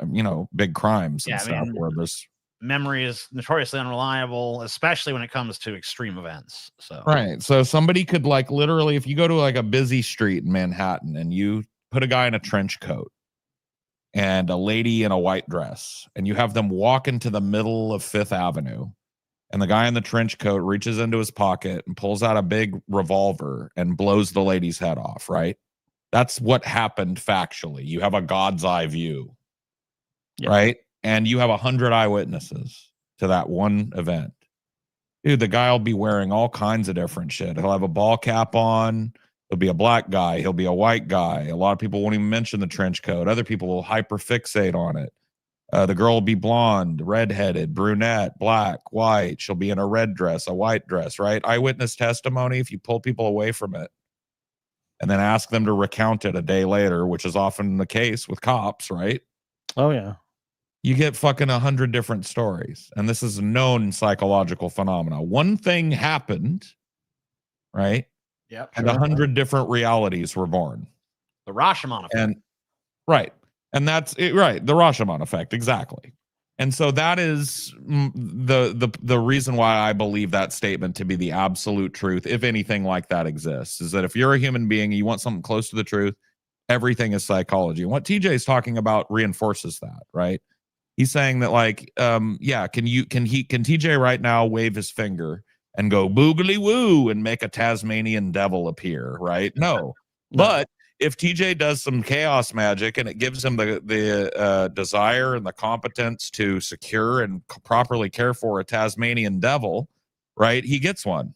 big crimes and stuff. Where there's memory is notoriously unreliable, especially when it comes to extreme events. So right. So somebody could literally, if you go to a busy street in Manhattan and you put a guy in a trench coat and a lady in a white dress, and you have them walk into the middle of Fifth Avenue, and the guy in the trench coat reaches into his pocket and pulls out a big revolver and blows the lady's head off, right? That's what happened factually. You have a God's eye view, right? And you have 100 eyewitnesses to that one event. Dude, the guy will be wearing all kinds of different shit. He'll have a ball cap on. He'll be a black guy. He'll be a white guy. A lot of people won't even mention the trench coat. Other people will hyperfixate on it. The girl will be blonde, redheaded, brunette, black, white. She'll be in a red dress, a white dress, right? Eyewitness testimony, if you pull people away from it and then ask them to recount it a day later, which is often the case with cops, right? Oh, yeah. You get fucking 100 different stories. And this is a known psychological phenomena. One thing happened, right? Yep. And 100 different realities were born. The Rashomon effect. And right. And that's it, right. The Rashomon effect. Exactly. And so that is the reason why I believe that statement to be the absolute truth, if anything like that exists, is that if you're a human being, you want something close to the truth, everything is psychology. And what TJ is talking about reinforces that, right? He's saying that, like, yeah, can TJ right now wave his finger and go boogly woo and make a Tasmanian devil appear, right? No. But if TJ does some chaos magic and it gives him the desire and the competence to secure and properly care for a Tasmanian devil, right, he gets one.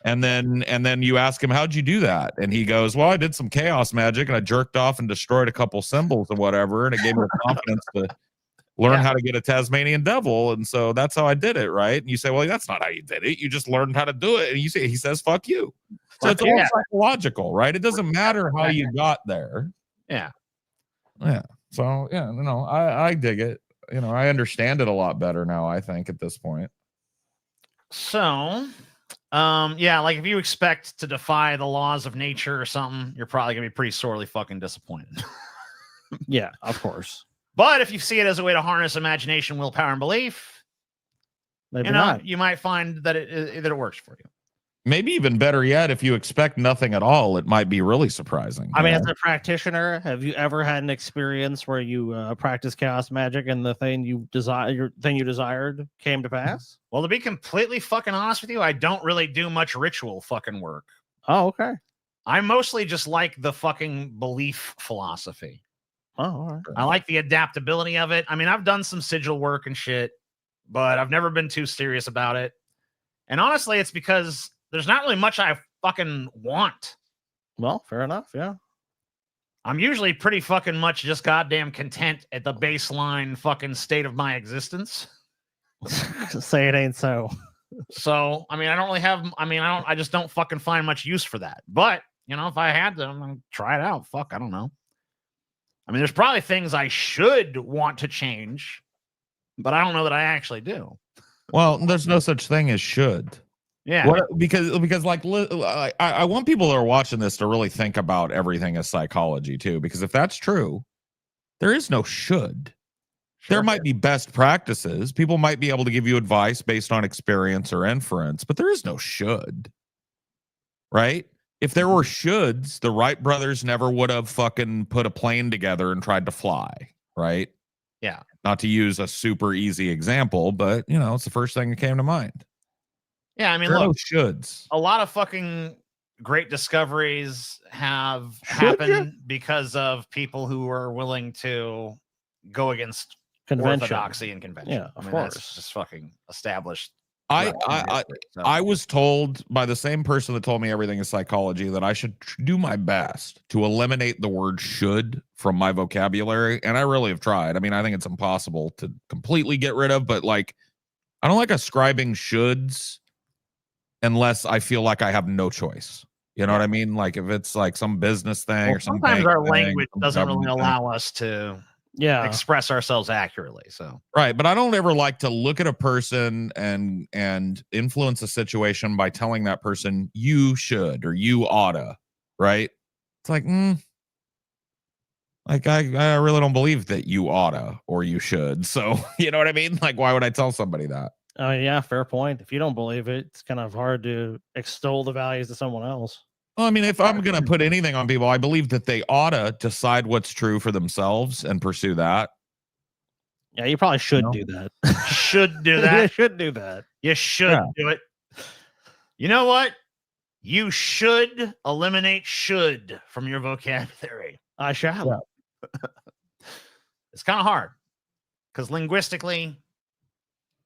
And then you ask him, how'd you do that? And he goes, well, I did some chaos magic and I jerked off and destroyed a couple symbols or whatever, and it gave me the confidence to learn how to get a Tasmanian devil, and so that's how I did it, right? And you say, well, that's not how you did it. You just learned how to do it. And he says, fuck you. So it's all psychological, right? It doesn't matter how you got there. Yeah. Yeah. So yeah, I dig it. I understand it a lot better now, I think, at this point. So yeah, like if you expect to defy the laws of nature or something, you're probably gonna be pretty sorely fucking disappointed. Yeah, of course. But if you see it as a way to harness imagination, willpower, and belief, Maybe not. You might find that it works for you. Maybe even better yet, if you expect nothing at all, it might be really surprising. I mean, as a practitioner, have you ever had an experience where you practiced chaos magic and the thing you desired came to pass? Well, to be completely fucking honest with you, I don't really do much ritual fucking work. Oh, okay. I mostly just like the fucking belief philosophy. Oh, all right. I like the adaptability of it. I mean, I've done some sigil work and shit, but I've never been too serious about it. And honestly, it's because there's not really much I fucking want. Well, fair enough. Yeah. I'm usually pretty fucking much just goddamn content at the baseline fucking state of my existence. Say it ain't so. So, I mean, I just don't fucking find much use for that. But, if I had to, I'm gonna try it out. Fuck, I don't know. I mean, there's probably things I should want to change, but I don't know that I actually do. Well, there's no such thing as should. Yeah. Because like I want people that are watching this to really think about everything as psychology too, because if that's true, there is no should. Sure. There might be best practices. People might be able to give you advice based on experience or inference, but there is no should. Right? If there were shoulds, the Wright brothers never would have fucking put a plane together and tried to fly, right? Yeah. Not to use a super easy example, but it's the first thing that came to mind. Yeah, I mean, there look, shoulds. A lot of fucking great discoveries have happened because of people who are willing to go against orthodoxy and convention. Yeah, of course. That's just fucking established. I was told by the same person that told me everything is psychology that I should do my best to eliminate the word should from my vocabulary. And I really have tried. I mean, I think it's impossible to completely get rid of, but like, I don't like ascribing shoulds unless I feel like I have no choice. You know what I mean? Like if it's like some business thing or something. Sometimes our language doesn't really allow us to express ourselves accurately. So right, but I don't ever like to look at a person and influence a situation by telling that person you should or you oughta, right? It's like like I really don't believe that you oughta or you should. So you know what I mean? Like why would I tell somebody that? Oh yeah, fair point. If you don't believe it, it's kind of hard to extol the values of someone else. Well, I mean, if I'm going to put anything on people, I believe that they ought to decide what's true for themselves and pursue that. Yeah, you probably should No. do that. Should do You that. should do that. You should Yeah. do it. You know what? You should eliminate should from your vocabulary. I shall. Yeah. It's kind of hard because linguistically,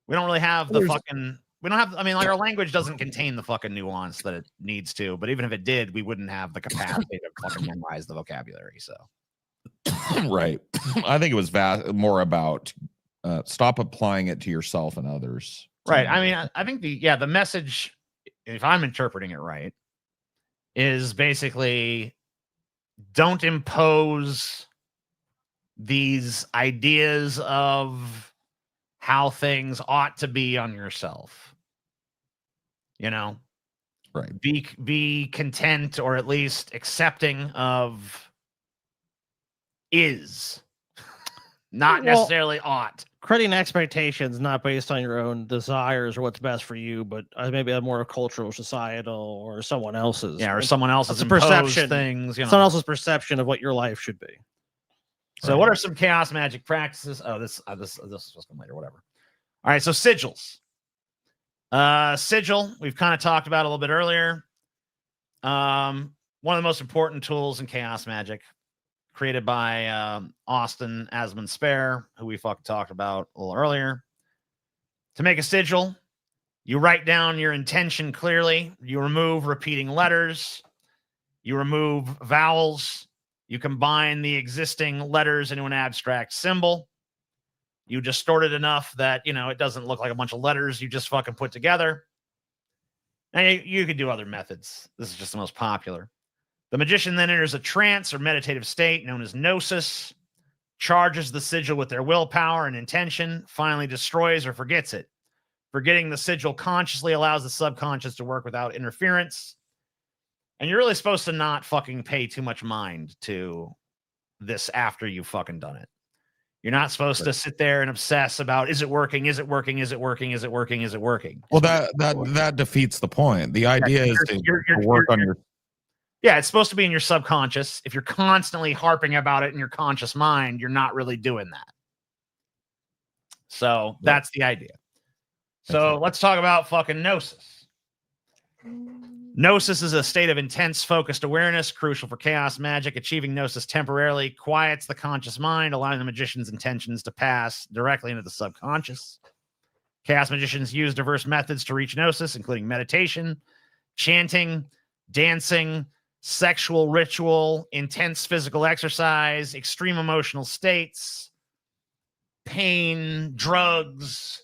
we don't really have the fucking. We don't have. I mean, like our language doesn't contain the fucking nuance that it needs to. But even if it did, we wouldn't have the capacity to fucking memorize the vocabulary. So, Right. I think it was more about stop applying it to yourself and others. right. I mean, I think the message, if I'm interpreting it right, is basically don't impose these ideas of how things ought to be on yourself. You know, Right. Be content or at least accepting of is, not necessarily ought. Creating expectations not based on your own desires or what's best for you, but maybe a more cultural, societal, or someone else's. Yeah, or someone else's It's a perception. things. You know. Someone else's perception of what your life should be. So, what are some chaos magic practices? Oh, this was come later. Whatever. All right, so sigils. Sigil, we've kind of talked about a little bit earlier. One of the most important tools in chaos magic, created by Austin Asmund Spare, who we fucking talked about a little earlier. To make a sigil, you write down your intention clearly. You remove repeating letters. You remove vowels. You combine the existing letters into an abstract symbol. You distort it enough that, you know, it doesn't look like a bunch of letters you just fucking put together. And you could do other methods. This is just the most popular. The magician then enters a trance or meditative state known as gnosis, charges the sigil with their willpower and intention, finally destroys or forgets it. Forgetting the sigil consciously allows the subconscious to work without interference. And you're really supposed to not fucking pay too much mind to this after you've fucking done it. You're not supposed to sit there and obsess about, is it working? Is it working? Is it working? Is it working? Is it working? Well, that defeats the point. The idea is to work on your. Yeah, it's supposed to be in your subconscious. If you're constantly harping about it in your conscious mind, you're not really doing that. So that's the idea. So let's talk about fucking gnosis. Gnosis is a state of intense focused awareness, crucial for chaos magic. Achieving gnosis temporarily quiets the conscious mind, allowing the magician's intentions to pass directly into the subconscious. Chaos magicians use diverse methods to reach gnosis, including meditation, chanting, dancing, sexual ritual, intense physical exercise, extreme emotional states, pain, drugs,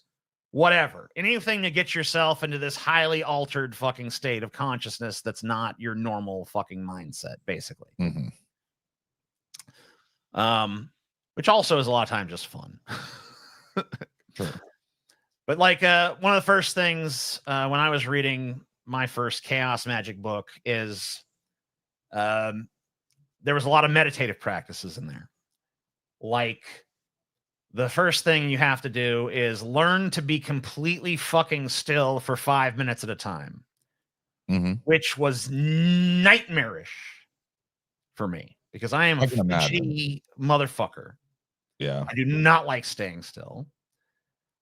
whatever. Anything to get yourself into this highly altered fucking state of consciousness that's not your normal fucking mindset, basically. Mm-hmm. Which also is a lot of times just fun. Sure. But like one of the first things when I was reading my first chaos magic book is there was a lot of meditative practices in there. Like the first thing you have to do is learn to be completely fucking still for 5 minutes at a time, which was nightmarish for me because I am a fidgety motherfucker. Yeah. I do not like staying still.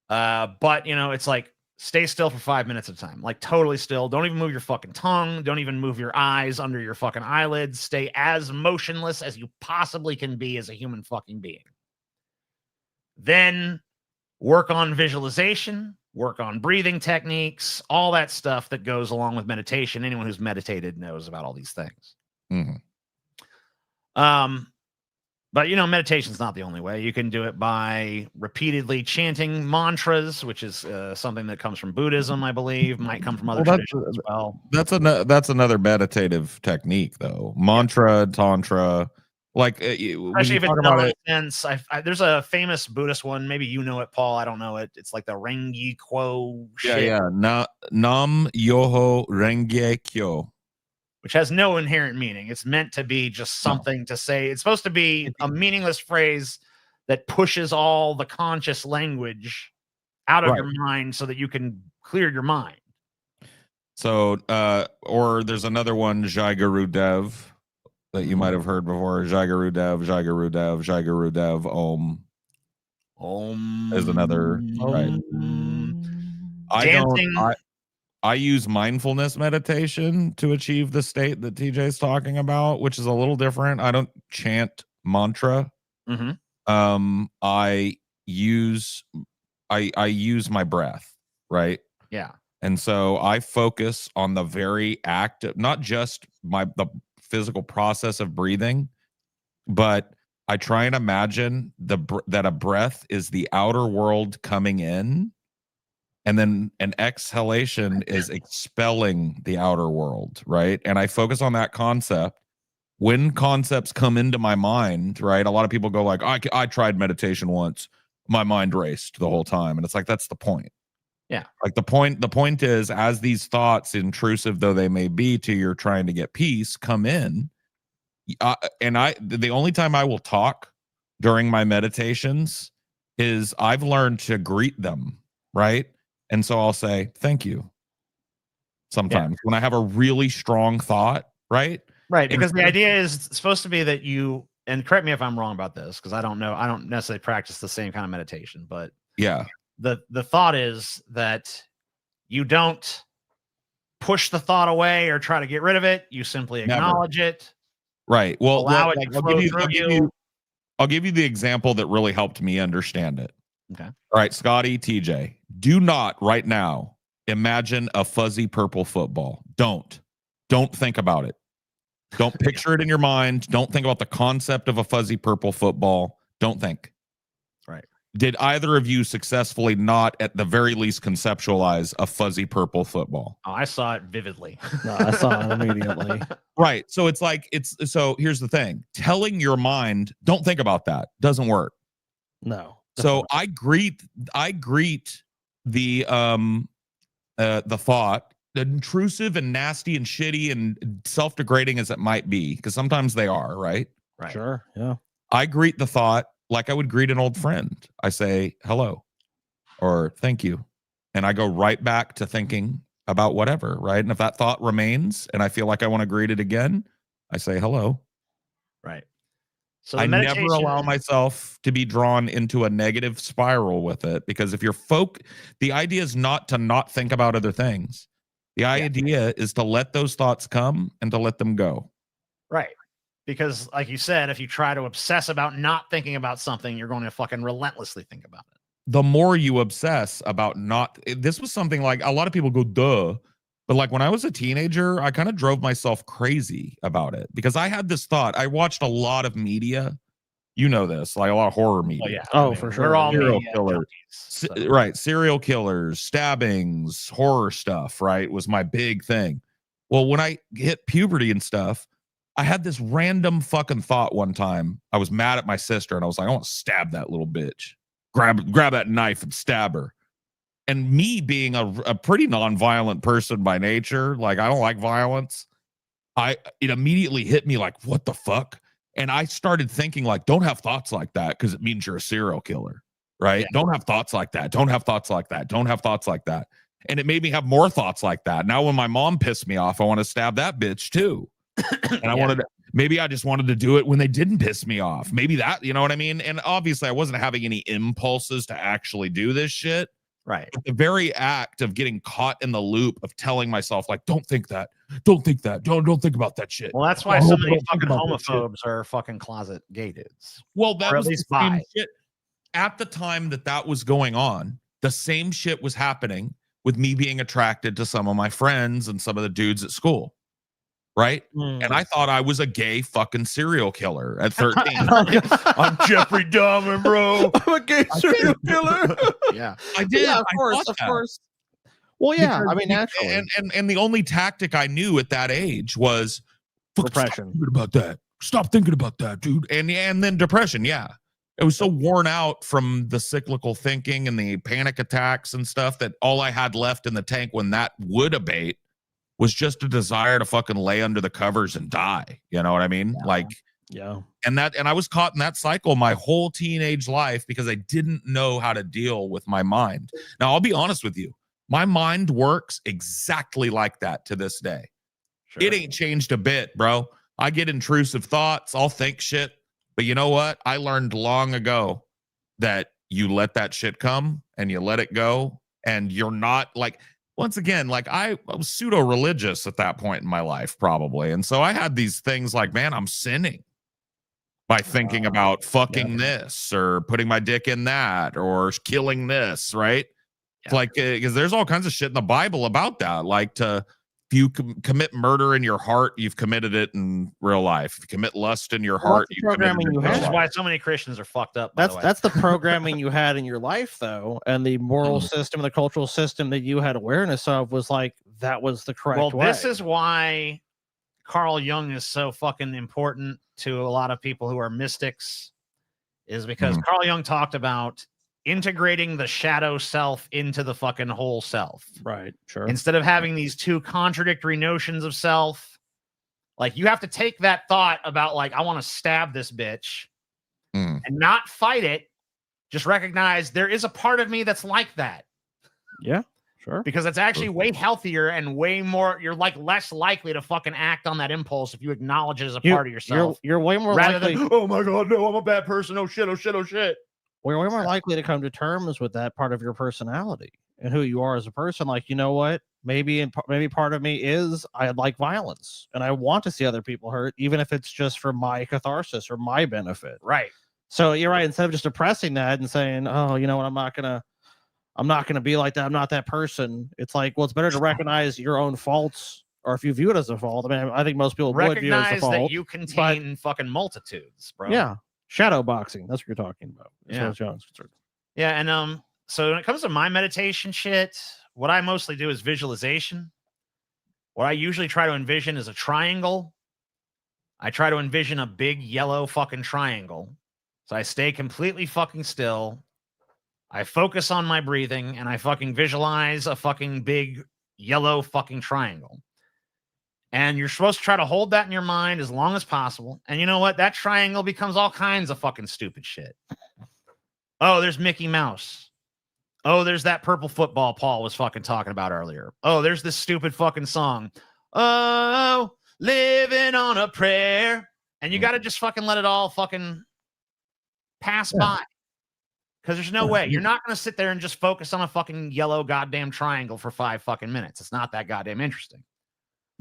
But, you know, it's like stay still for 5 minutes at a time, like totally still. Don't even move your fucking tongue. Don't even move your eyes under your fucking eyelids. Stay as motionless as you possibly can be as a human fucking being. Then work on visualization, work on breathing techniques, all that stuff that goes along with meditation. Anyone who's meditated knows about all these things. But, you know, meditation's not the only way. You can do it by repeatedly chanting mantras, which is something that comes from Buddhism, I believe, might come from other traditions as well. That's another meditative technique, though. Mantra, tantra. Like, especially if it's done intense. There's a famous Buddhist one. Maybe you know it, Paul. I don't know it. It's like the Renge Kyo shit. Yeah. Nam Yoho Renge Kyo. Which has no inherent meaning. It's meant to be just something to say. It's supposed to be a meaningless phrase that pushes all the conscious language out of your mind so that you can clear your mind. So, or there's another one, Jai Guru Dev, that you might have heard before. Jai Guru Dev, Jai Guru Dev, Jai Guru Dev, Om is another, right? Dancing. I use mindfulness meditation to achieve the state that TJ's talking about, which is a little different. I don't chant mantra. I use my breath, right? Yeah. And so I focus on the very act of not just the physical process of breathing, but I try and imagine that a breath is the outer world coming in, and then an exhalation is expelling the outer world, right? And I focus on that concept. When concepts come into my mind, right? A lot of people go like, I tried meditation once. My mind raced the whole time. And it's like, that's the point. Yeah. Like the point is, as these thoughts, intrusive though they may be to your trying to get peace, come in, the only time I will talk during my meditations is I've learned to greet them, right? And so I'll say thank you sometimes when I have a really strong thought, right? Right, because the idea is supposed to be that you, and correct me if I'm wrong about this, because I don't know, I don't necessarily practice the same kind of meditation, but yeah, the thought is that you don't push the thought away or try to get rid of it. You simply acknowledge it. Right. Well, allow it to flow through you. I'll give you the example that really helped me understand it. Okay. All right, Scotty, TJ, do not right now imagine a fuzzy purple football. Don't think about it. Don't picture it in your mind. Don't think about the concept of a fuzzy purple football. Don't think. Right. Did either of you successfully not at the very least conceptualize a fuzzy purple football? Oh, I saw it vividly. No, I saw it immediately. Right. So it's like, so here's the thing. Telling your mind, don't think about that, doesn't work. No. So I greet the thought, intrusive and nasty and shitty and self-degrading as it might be, because sometimes they are, right? Right. Sure. Yeah. I greet the thought like I would greet an old friend. I say hello or thank you. And I go right back to thinking about whatever, right? And if that thought remains and I feel like I want to greet it again, I say hello. Right. So I never allow myself to be drawn into a negative spiral with it, because if you're the idea is not to not think about other things. The idea is to let those thoughts come and to let them go. Right. Because like you said, if you try to obsess about not thinking about something, you're going to fucking relentlessly think about it. The more you obsess about this was something like a lot of people go, duh. But like when I was a teenager, I kind of drove myself crazy about it because I had this thought. I watched a lot of media. You know this, like a lot of horror media. Oh, yeah. Oh, for sure. We're all serial media killers. junkies, so. Right. Serial killers, stabbings, horror stuff, right, was my big thing. Well, when I hit puberty and stuff, I had this random fucking thought one time. I was mad at my sister and I was like, I want to stab that little bitch. Grab that knife and stab her. And me being a pretty nonviolent person by nature, like I don't like violence, it immediately hit me like, what the fuck? And I started thinking like, don't have thoughts like that because it means you're a serial killer, right? Yeah. Don't have thoughts like that. Don't have thoughts like that. Don't have thoughts like that. And it made me have more thoughts like that. Now when my mom pissed me off, I want to stab that bitch too. And maybe I just wanted to do it when they didn't piss me off. Maybe that, you know what I mean? And obviously I wasn't having any impulses to actually do this shit. Right. But the very act of getting caught in the loop of telling myself, like, don't think that. Don't think that. Don't think about that shit. Well, that's why so many fucking homophobes are fucking closet gay dudes. Well, that was the same shit. At the time that was going on, the same shit was happening with me being attracted to some of my friends and some of the dudes at school. Right. And I thought I was a gay fucking serial killer at 13. I'm Jeffrey Dahmer, bro. I'm a gay serial killer. Yeah. I did. Yeah, of course. Well, yeah. Because I mean, naturally. And the only tactic I knew at that age was repression. Stop thinking about that. Stop thinking about that, dude. And then depression. Yeah. It was so worn out from the cyclical thinking and the panic attacks and stuff that all I had left in the tank when that would abate was just a desire to fucking lay under the covers and die. You know what I mean? Yeah. Like, yeah. And I was caught in that cycle my whole teenage life because I didn't know how to deal with my mind. Now, I'll be honest with you. My mind works exactly like that to this day. Sure. It ain't changed a bit, bro. I get intrusive thoughts. I'll think shit. But you know what? I learned long ago that you let that shit come and you let it go. And you're not like, once again, like I was pseudo religious at that point in my life, probably. And so I had these things like, man, I'm sinning by thinking about fucking this or putting my dick in that or killing this, right? Yeah. Like, because there's all kinds of shit in the Bible about that. Like, if you commit murder in your heart, you've committed it in real life. If you commit lust in your heart, you've committed it in real Which is life. why so many Christians are fucked up. By the way. That's the programming you had in your life, though, and the moral system, the cultural system that you had awareness of was like that was the correct way. This is why Carl Jung is so fucking important to a lot of people who are mystics, is because Carl Jung talked about integrating the shadow self into the fucking whole self. Right. Sure. Instead of having these two contradictory notions of self, like you have to take that thought about like, I want to stab this bitch and not fight it. Just recognize there is a part of me that's like that. Yeah. Sure. Because it's actually way healthier and way more, you're like less likely to fucking act on that impulse if you acknowledge it as a part of yourself. You're way more rather likely. than, oh my God, no, I'm a bad person. Oh shit, oh shit, oh shit. We're way more likely to come to terms with that part of your personality and who you are as a person. Like, you know what? Maybe part of me is I like violence and I want to see other people hurt, even if it's just for my catharsis or my benefit. Right. So you're right. Instead of just oppressing that and saying, oh, you know what? I'm not gonna be like that. I'm not that person. It's like, well, it's better to recognize your own faults, or if you view it as a fault. I mean, I think most people would view it as a fault. That you contain fucking multitudes, bro. Yeah. Shadow boxing. That's what you're talking about. Yeah. John's concerned. Yeah. And so when it comes to my meditation shit, what I mostly do is visualization. What I usually try to envision is a triangle. I try to envision a big yellow fucking triangle. So I stay completely fucking still. I focus on my breathing and I fucking visualize a fucking big yellow fucking triangle. And you're supposed to try to hold that in your mind as long as possible. And you know what? That triangle becomes all kinds of fucking stupid shit. Oh, there's Mickey Mouse. Oh, there's that purple football Paul was fucking talking about earlier. Oh, there's this stupid fucking song. Oh, living on a prayer. And you got to just fucking let it all fucking pass by. Because there's no way. You're not going to sit there and just focus on a fucking yellow goddamn triangle for 5 fucking minutes. It's not that goddamn interesting.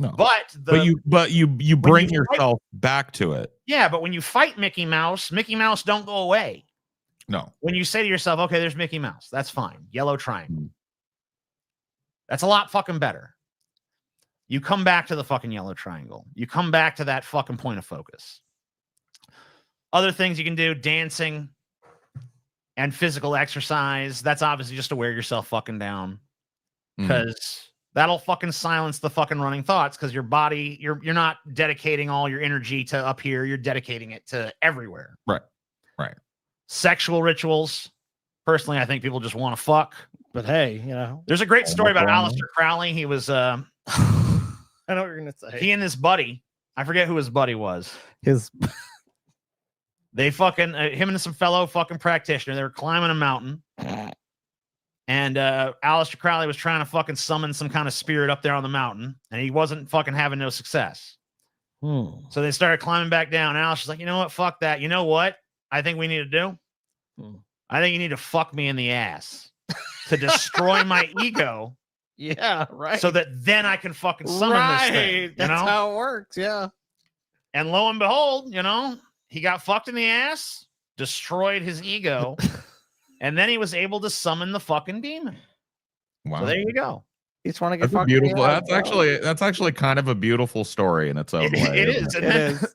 No. But you bring yourself back to it. Yeah, but when you fight Mickey Mouse don't go away. No. When you say to yourself, okay, there's Mickey Mouse. That's fine. Yellow triangle. That's a lot fucking better. You come back to the fucking yellow triangle. You come back to that fucking point of focus. Other things you can do, dancing and physical exercise. That's obviously just to wear yourself fucking down. Because that'll fucking silence the fucking running thoughts, because your body, you're not dedicating all your energy to up here. You're dedicating it to everywhere. Right. Sexual rituals. Personally, I think people just want to fuck. But hey, you know, there's a great story about Aleister Crowley. He was, I know what you're going to say. He and his buddy, I forget who his buddy was. They fucking, him and some fellow fucking practitioner, they were climbing a mountain. And Aleister Crowley was trying to fucking summon some kind of spirit up there on the mountain. And he wasn't fucking having no success. So they started climbing back down. And Aleister's like, you know what? Fuck that. You know what I think we need to do? I think you need to fuck me in the ass to destroy my ego. Yeah, right. So that then I can fucking summon this thing. That's how it works. Yeah. And lo and behold, you know, he got fucked in the ass, destroyed his ego, and then he was able to summon the fucking demon. Wow. So there you go. He's trying to get fucked. Beautiful. That's actually kind of a beautiful story in its own way. It is. It is.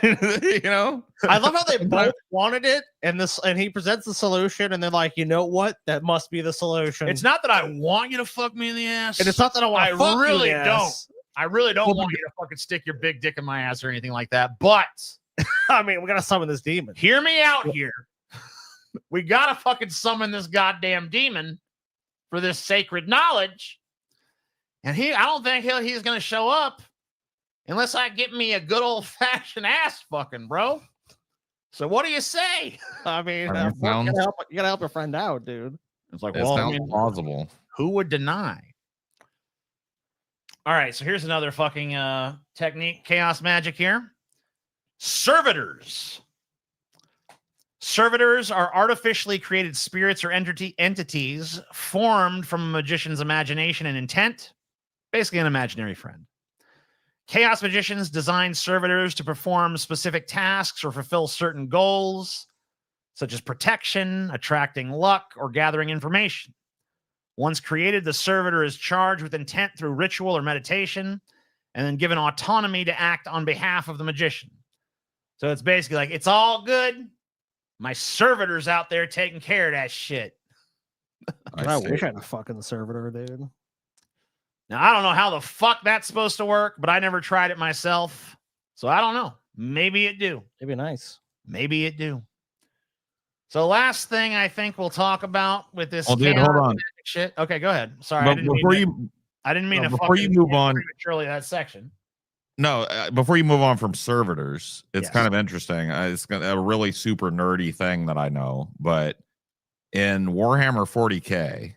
You know, I love how they both wanted it, and he presents the solution, and they're like, you know what? That must be the solution. It's not that I want you to fuck me in the ass, and it's not that I want to fuck really you in the don't. ass. I really don't want you to fucking stick your big dick in my ass or anything like that. But I mean, we gotta summon this demon. Hear me out here. We gotta fucking summon this goddamn demon for this sacred knowledge. And I don't think he's gonna show up unless I get me a good old fashioned ass fucking, bro. So what do you say? I mean, you gotta help your friend out, dude. It's like, it sounds plausible. Who would deny? All right, so here's another fucking technique, chaos magic here. Servitors. Servitors are artificially created spirits or entities formed from a magician's imagination and intent, basically an imaginary friend. Chaos magicians design servitors to perform specific tasks or fulfill certain goals, such as protection, attracting luck, or gathering information. Once created, the servitor is charged with intent through ritual or meditation, and then given autonomy to act on behalf of the magician. So it's basically like, it's all good. My servitor's out there taking care of that shit. I wish I had a fucking servitor, dude. Now, I don't know how the fuck that's supposed to work, but I never tried it myself. So I don't know. Maybe it do. It'd be nice. Maybe it do. So last thing I think we'll talk about with this dude, hold on. shit. Okay, go ahead. Sorry, But I didn't mean to before you move on prematurely that section. No, before you move on from servitors, it's Yes. kind of interesting. It's a really super nerdy thing that I know, but in Warhammer 40K,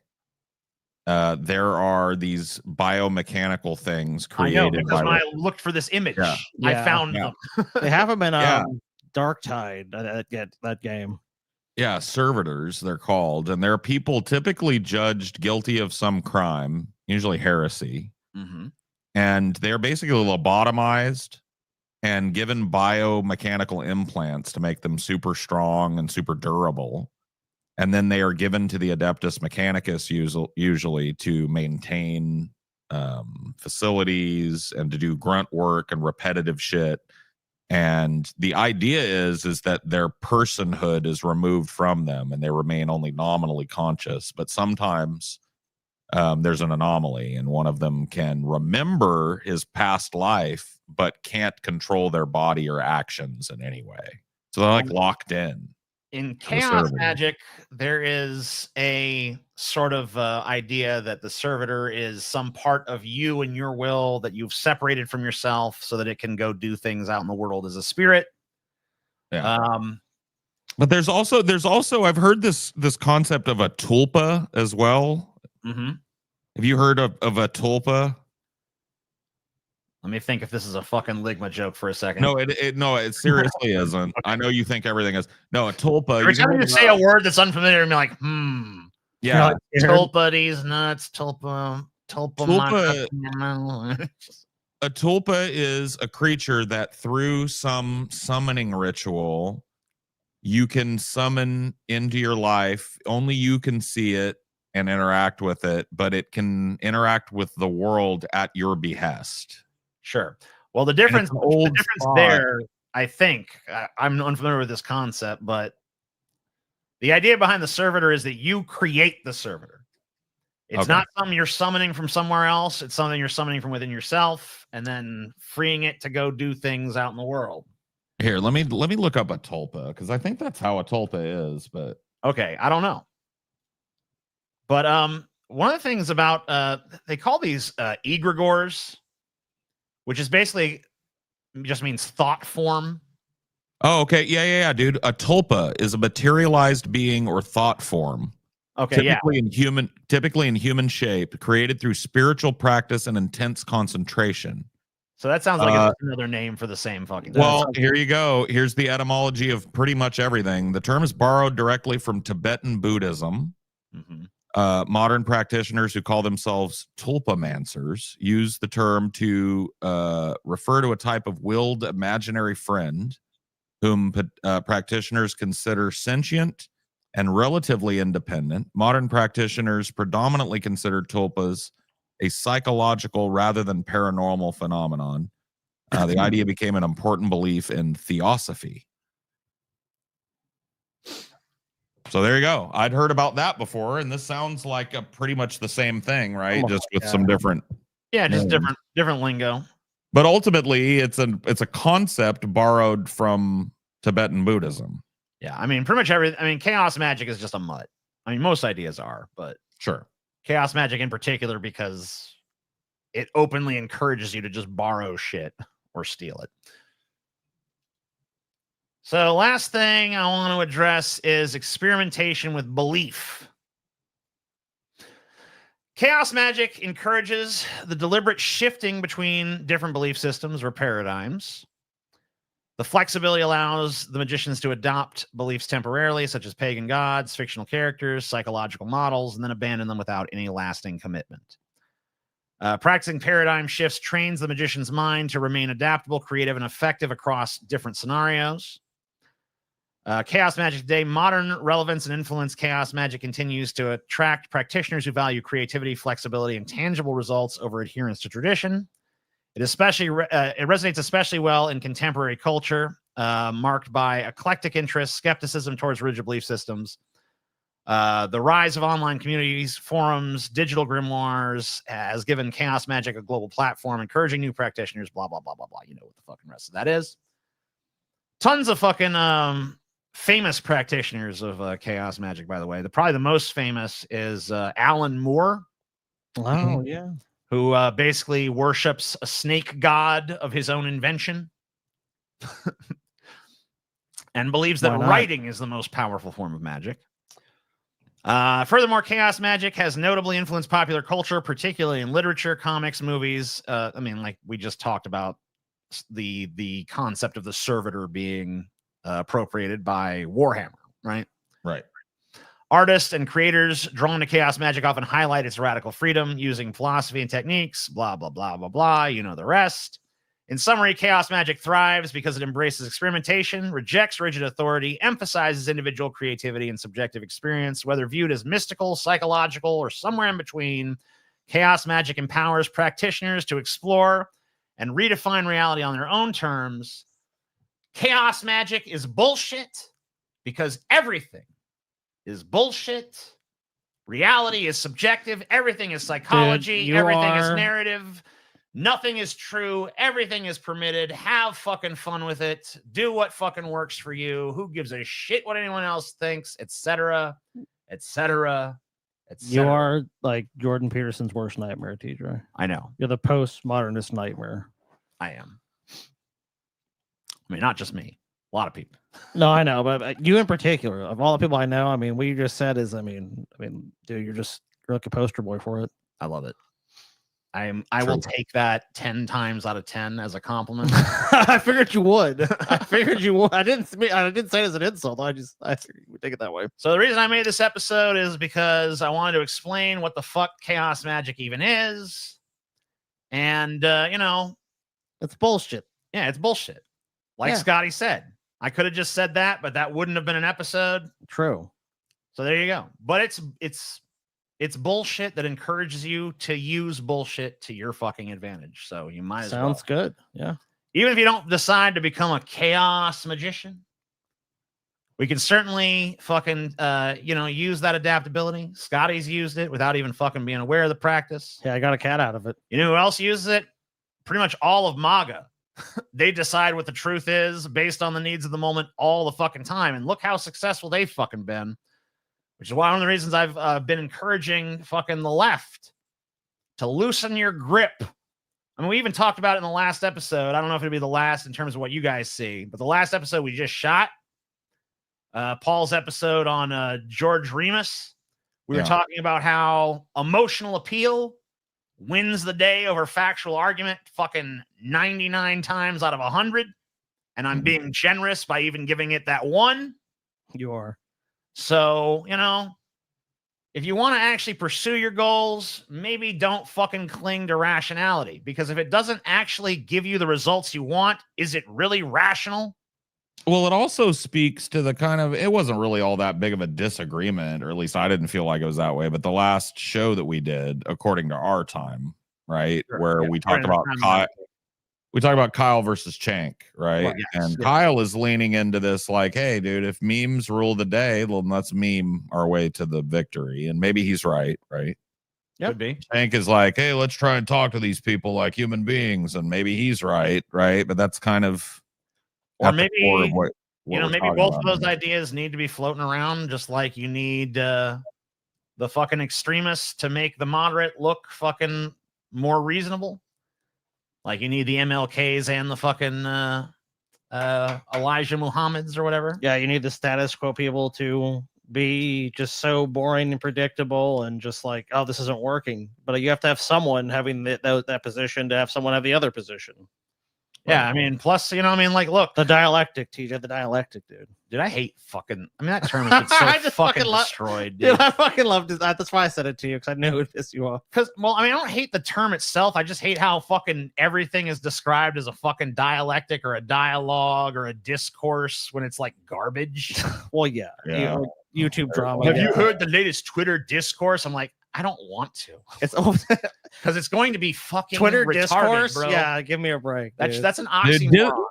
there are these biomechanical things created. I know, because when I looked for this image, I found them. They have them in Dark Tide, that game. Yeah, servitors, they're called. And they're people typically judged guilty of some crime, usually heresy. Mm-hmm. And they're basically lobotomized and given biomechanical implants to make them super strong and super durable. And then they are given to the Adeptus Mechanicus usually to maintain facilities and to do grunt work and repetitive shit. And the idea is that their personhood is removed from them and they remain only nominally conscious. But sometimes there's an anomaly, and one of them can remember his past life, but can't control their body or actions in any way. So they're like locked in. In chaos magic, there is a sort of idea that the servitor is some part of you and your will that you've separated from yourself so that it can go do things out in the world as a spirit. Yeah. But there's also I've heard this concept of a tulpa as well. Mm-hmm. Have you heard of a tulpa? Let me think if this is a fucking Ligma joke for a second. No, it seriously isn't. Okay. I know you think everything is. No, a tulpa. Every time you say a word that's unfamiliar, I'm like, Yeah. Tulpa, these nuts, tulpa. A tulpa is a creature that through some summoning ritual, you can summon into your life. Only you can see it and interact with it, but it can interact with the world at your behest. Sure. Well, the difference there, I think, I'm unfamiliar with this concept, but the idea behind the servitor is that you create the servitor. It's not something you're summoning from somewhere else. It's something you're summoning from within yourself and then freeing it to go do things out in the world. Here, let me look up a tulpa, because I think that's how a tulpa is, but okay, I don't know. But one of the things about they call these egregores, which is basically just means thought form. Oh, okay. Yeah, dude. A tulpa is a materialized being or thought form. Okay, typically in human shape, created through spiritual practice and intense concentration. So that sounds like it's another name for the same fucking thing. Well, here you go. Here's the etymology of pretty much everything. The term is borrowed directly from Tibetan Buddhism. Mm-hmm. Modern practitioners who call themselves tulpamancers use the term to refer to a type of willed imaginary friend whom practitioners consider sentient and relatively independent. Modern practitioners predominantly consider tulpas a psychological rather than paranormal phenomenon. The idea became an important belief in theosophy. So there you go. I'd heard about that before, and this sounds like a pretty much the same thing, right? Just with some different, just different lingo. But ultimately, it's a concept borrowed from Tibetan Buddhism. Yeah, I mean, pretty much everything. I mean, chaos magic is just a mutt. I mean, most ideas are, but sure, chaos magic in particular because it openly encourages you to just borrow shit or steal it. So last thing I want to address is experimentation with belief. Chaos magic encourages the deliberate shifting between different belief systems or paradigms. The flexibility allows the magicians to adopt beliefs temporarily, such as pagan gods, fictional characters, psychological models, and then abandon them without any lasting commitment. Practicing paradigm shifts trains the magician's mind to remain adaptable, creative, and effective across different scenarios. Chaos magic today, modern relevance and influence. Chaos magic continues to attract practitioners who value creativity, flexibility, and tangible results over adherence to tradition. It resonates especially well in contemporary culture, marked by eclectic interests, skepticism towards rigid belief systems. The rise of online communities, forums, digital grimoires has given chaos magic a global platform, encouraging new practitioners, blah, blah, blah, blah, blah. You know what the fucking rest of that is. Tons of fucking famous practitioners of chaos magic, by the way. Probably the most famous is Alan Moore. Oh, yeah. Who basically worships a snake god of his own invention and believes that writing is the most powerful form of magic. Furthermore, chaos magic has notably influenced popular culture, particularly in literature, comics, movies. I mean, like we just talked about the concept of the servitor being appropriated by Warhammer, right? Right. Artists and creators drawn to chaos magic often highlight its radical freedom using philosophy and techniques, blah, blah, blah, blah, blah. You know the rest. In summary, chaos magic thrives because it embraces experimentation, rejects rigid authority, emphasizes individual creativity and subjective experience. Whether viewed as mystical, psychological, or somewhere in between, chaos magic empowers practitioners to explore and redefine reality on their own terms. Chaos magic is bullshit because everything is bullshit. Reality is subjective. Everything is psychology. Dude, everything is narrative. Nothing is true. Everything is permitted. Have fucking fun with it. Do what fucking works for you. Who gives a shit what anyone else thinks, etc., etc., etc. You are like Jordan Peterson's worst nightmare, TJ. I know. You're the postmodernist nightmare. I am. I mean, not just me. A lot of people. No, I know, but you in particular, of all the people I know, I mean, what you just said is, I mean, dude, you're like a poster boy for it. I love it. I will take that 10 times out of 10 as a compliment. I figured you would. I didn't say it as an insult. I figured you would take it that way. So the reason I made this episode is because I wanted to explain what the fuck chaos magic even is. And it's bullshit. Yeah, it's bullshit. Like Scotty said. I could have just said that, but that wouldn't have been an episode. True. So there you go. But it's bullshit that encourages you to use bullshit to your fucking advantage. So you might as well. Sounds good. Yeah. Even if you don't decide to become a chaos magician, we can certainly fucking use that adaptability. Scotty's used it without even fucking being aware of the practice. Yeah, I got a cat out of it. You know who else uses it? Pretty much all of MAGA. They decide what the truth is based on the needs of the moment all the fucking time. And look how successful they've fucking been. Which is one of the reasons I've been encouraging fucking the left to loosen your grip. I mean, we even talked about it in the last episode. I don't know if it'll be the last in terms of what you guys see, but the last episode we just shot, Paul's episode on George Remus, we were talking about how emotional appeal wins the day over factual argument fucking 99 times out of 100. And I'm being generous by even giving it that one. You are. So, if you want to actually pursue your goals, maybe don't fucking cling to rationality, because if it doesn't actually give you the results you want, is it really rational? Well, it also speaks to the kind of, it wasn't really all that big of a disagreement, or at least I didn't feel like it was that way. But the last show that we did, according to our time, right, Sure. where we talked about Kyle versus Chank, right? Well, yes. And Kyle is leaning into this like, hey, dude, if memes rule the day, well, let's meme our way to the victory. And maybe he's right, right? Yep. Could be. Chank is like, hey, let's try and talk to these people like human beings. And maybe he's right, right? But that's kind of, or maybe, what maybe both of those ideas need to be floating around, just like you need the fucking extremists to make the moderate look fucking more reasonable. Like you need the MLKs and the fucking Elijah Muhammad's or whatever. Yeah, you need the status quo people to B, just so boring and predictable and just like, oh, this isn't working. But you have to have someone having that position to have someone have the other position. Yeah, I mean, plus, you know, I mean, like, look, The dialectic, TJ, the dialectic, dude. dude, I hate fucking. I mean, that term has been so I just fucking fucking love- destroyed, Dude, dude. I fucking loved it. That's why I said it to you, because I knew it would piss you off. Because, well, I mean, I don't hate the term itself. I just hate how fucking everything is described as a fucking dialectic or a dialogue or a discourse when it's like garbage. Well, yeah. Yeah. YouTube drama. Have yeah. you heard the latest Twitter discourse? I'm like, I don't want to, It's because it's going to be fucking Twitter retarded, discourse? bro. Yeah, give me a break. Dude. That's an Dude, oxymoron.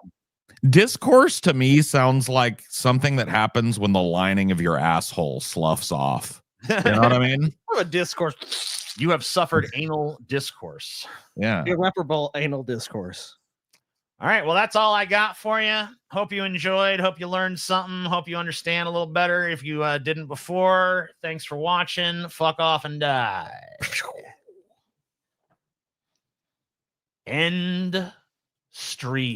Discourse to me sounds like something that happens when the lining of your asshole sloughs off. You know what I mean? a discourse. You have suffered anal discourse. Yeah. Irreparable anal discourse. All right. Well, that's all I got for you. Hope you enjoyed. Hope you learned something. Hope you understand a little better if you didn't before. Thanks for watching. Fuck off and die. End stream.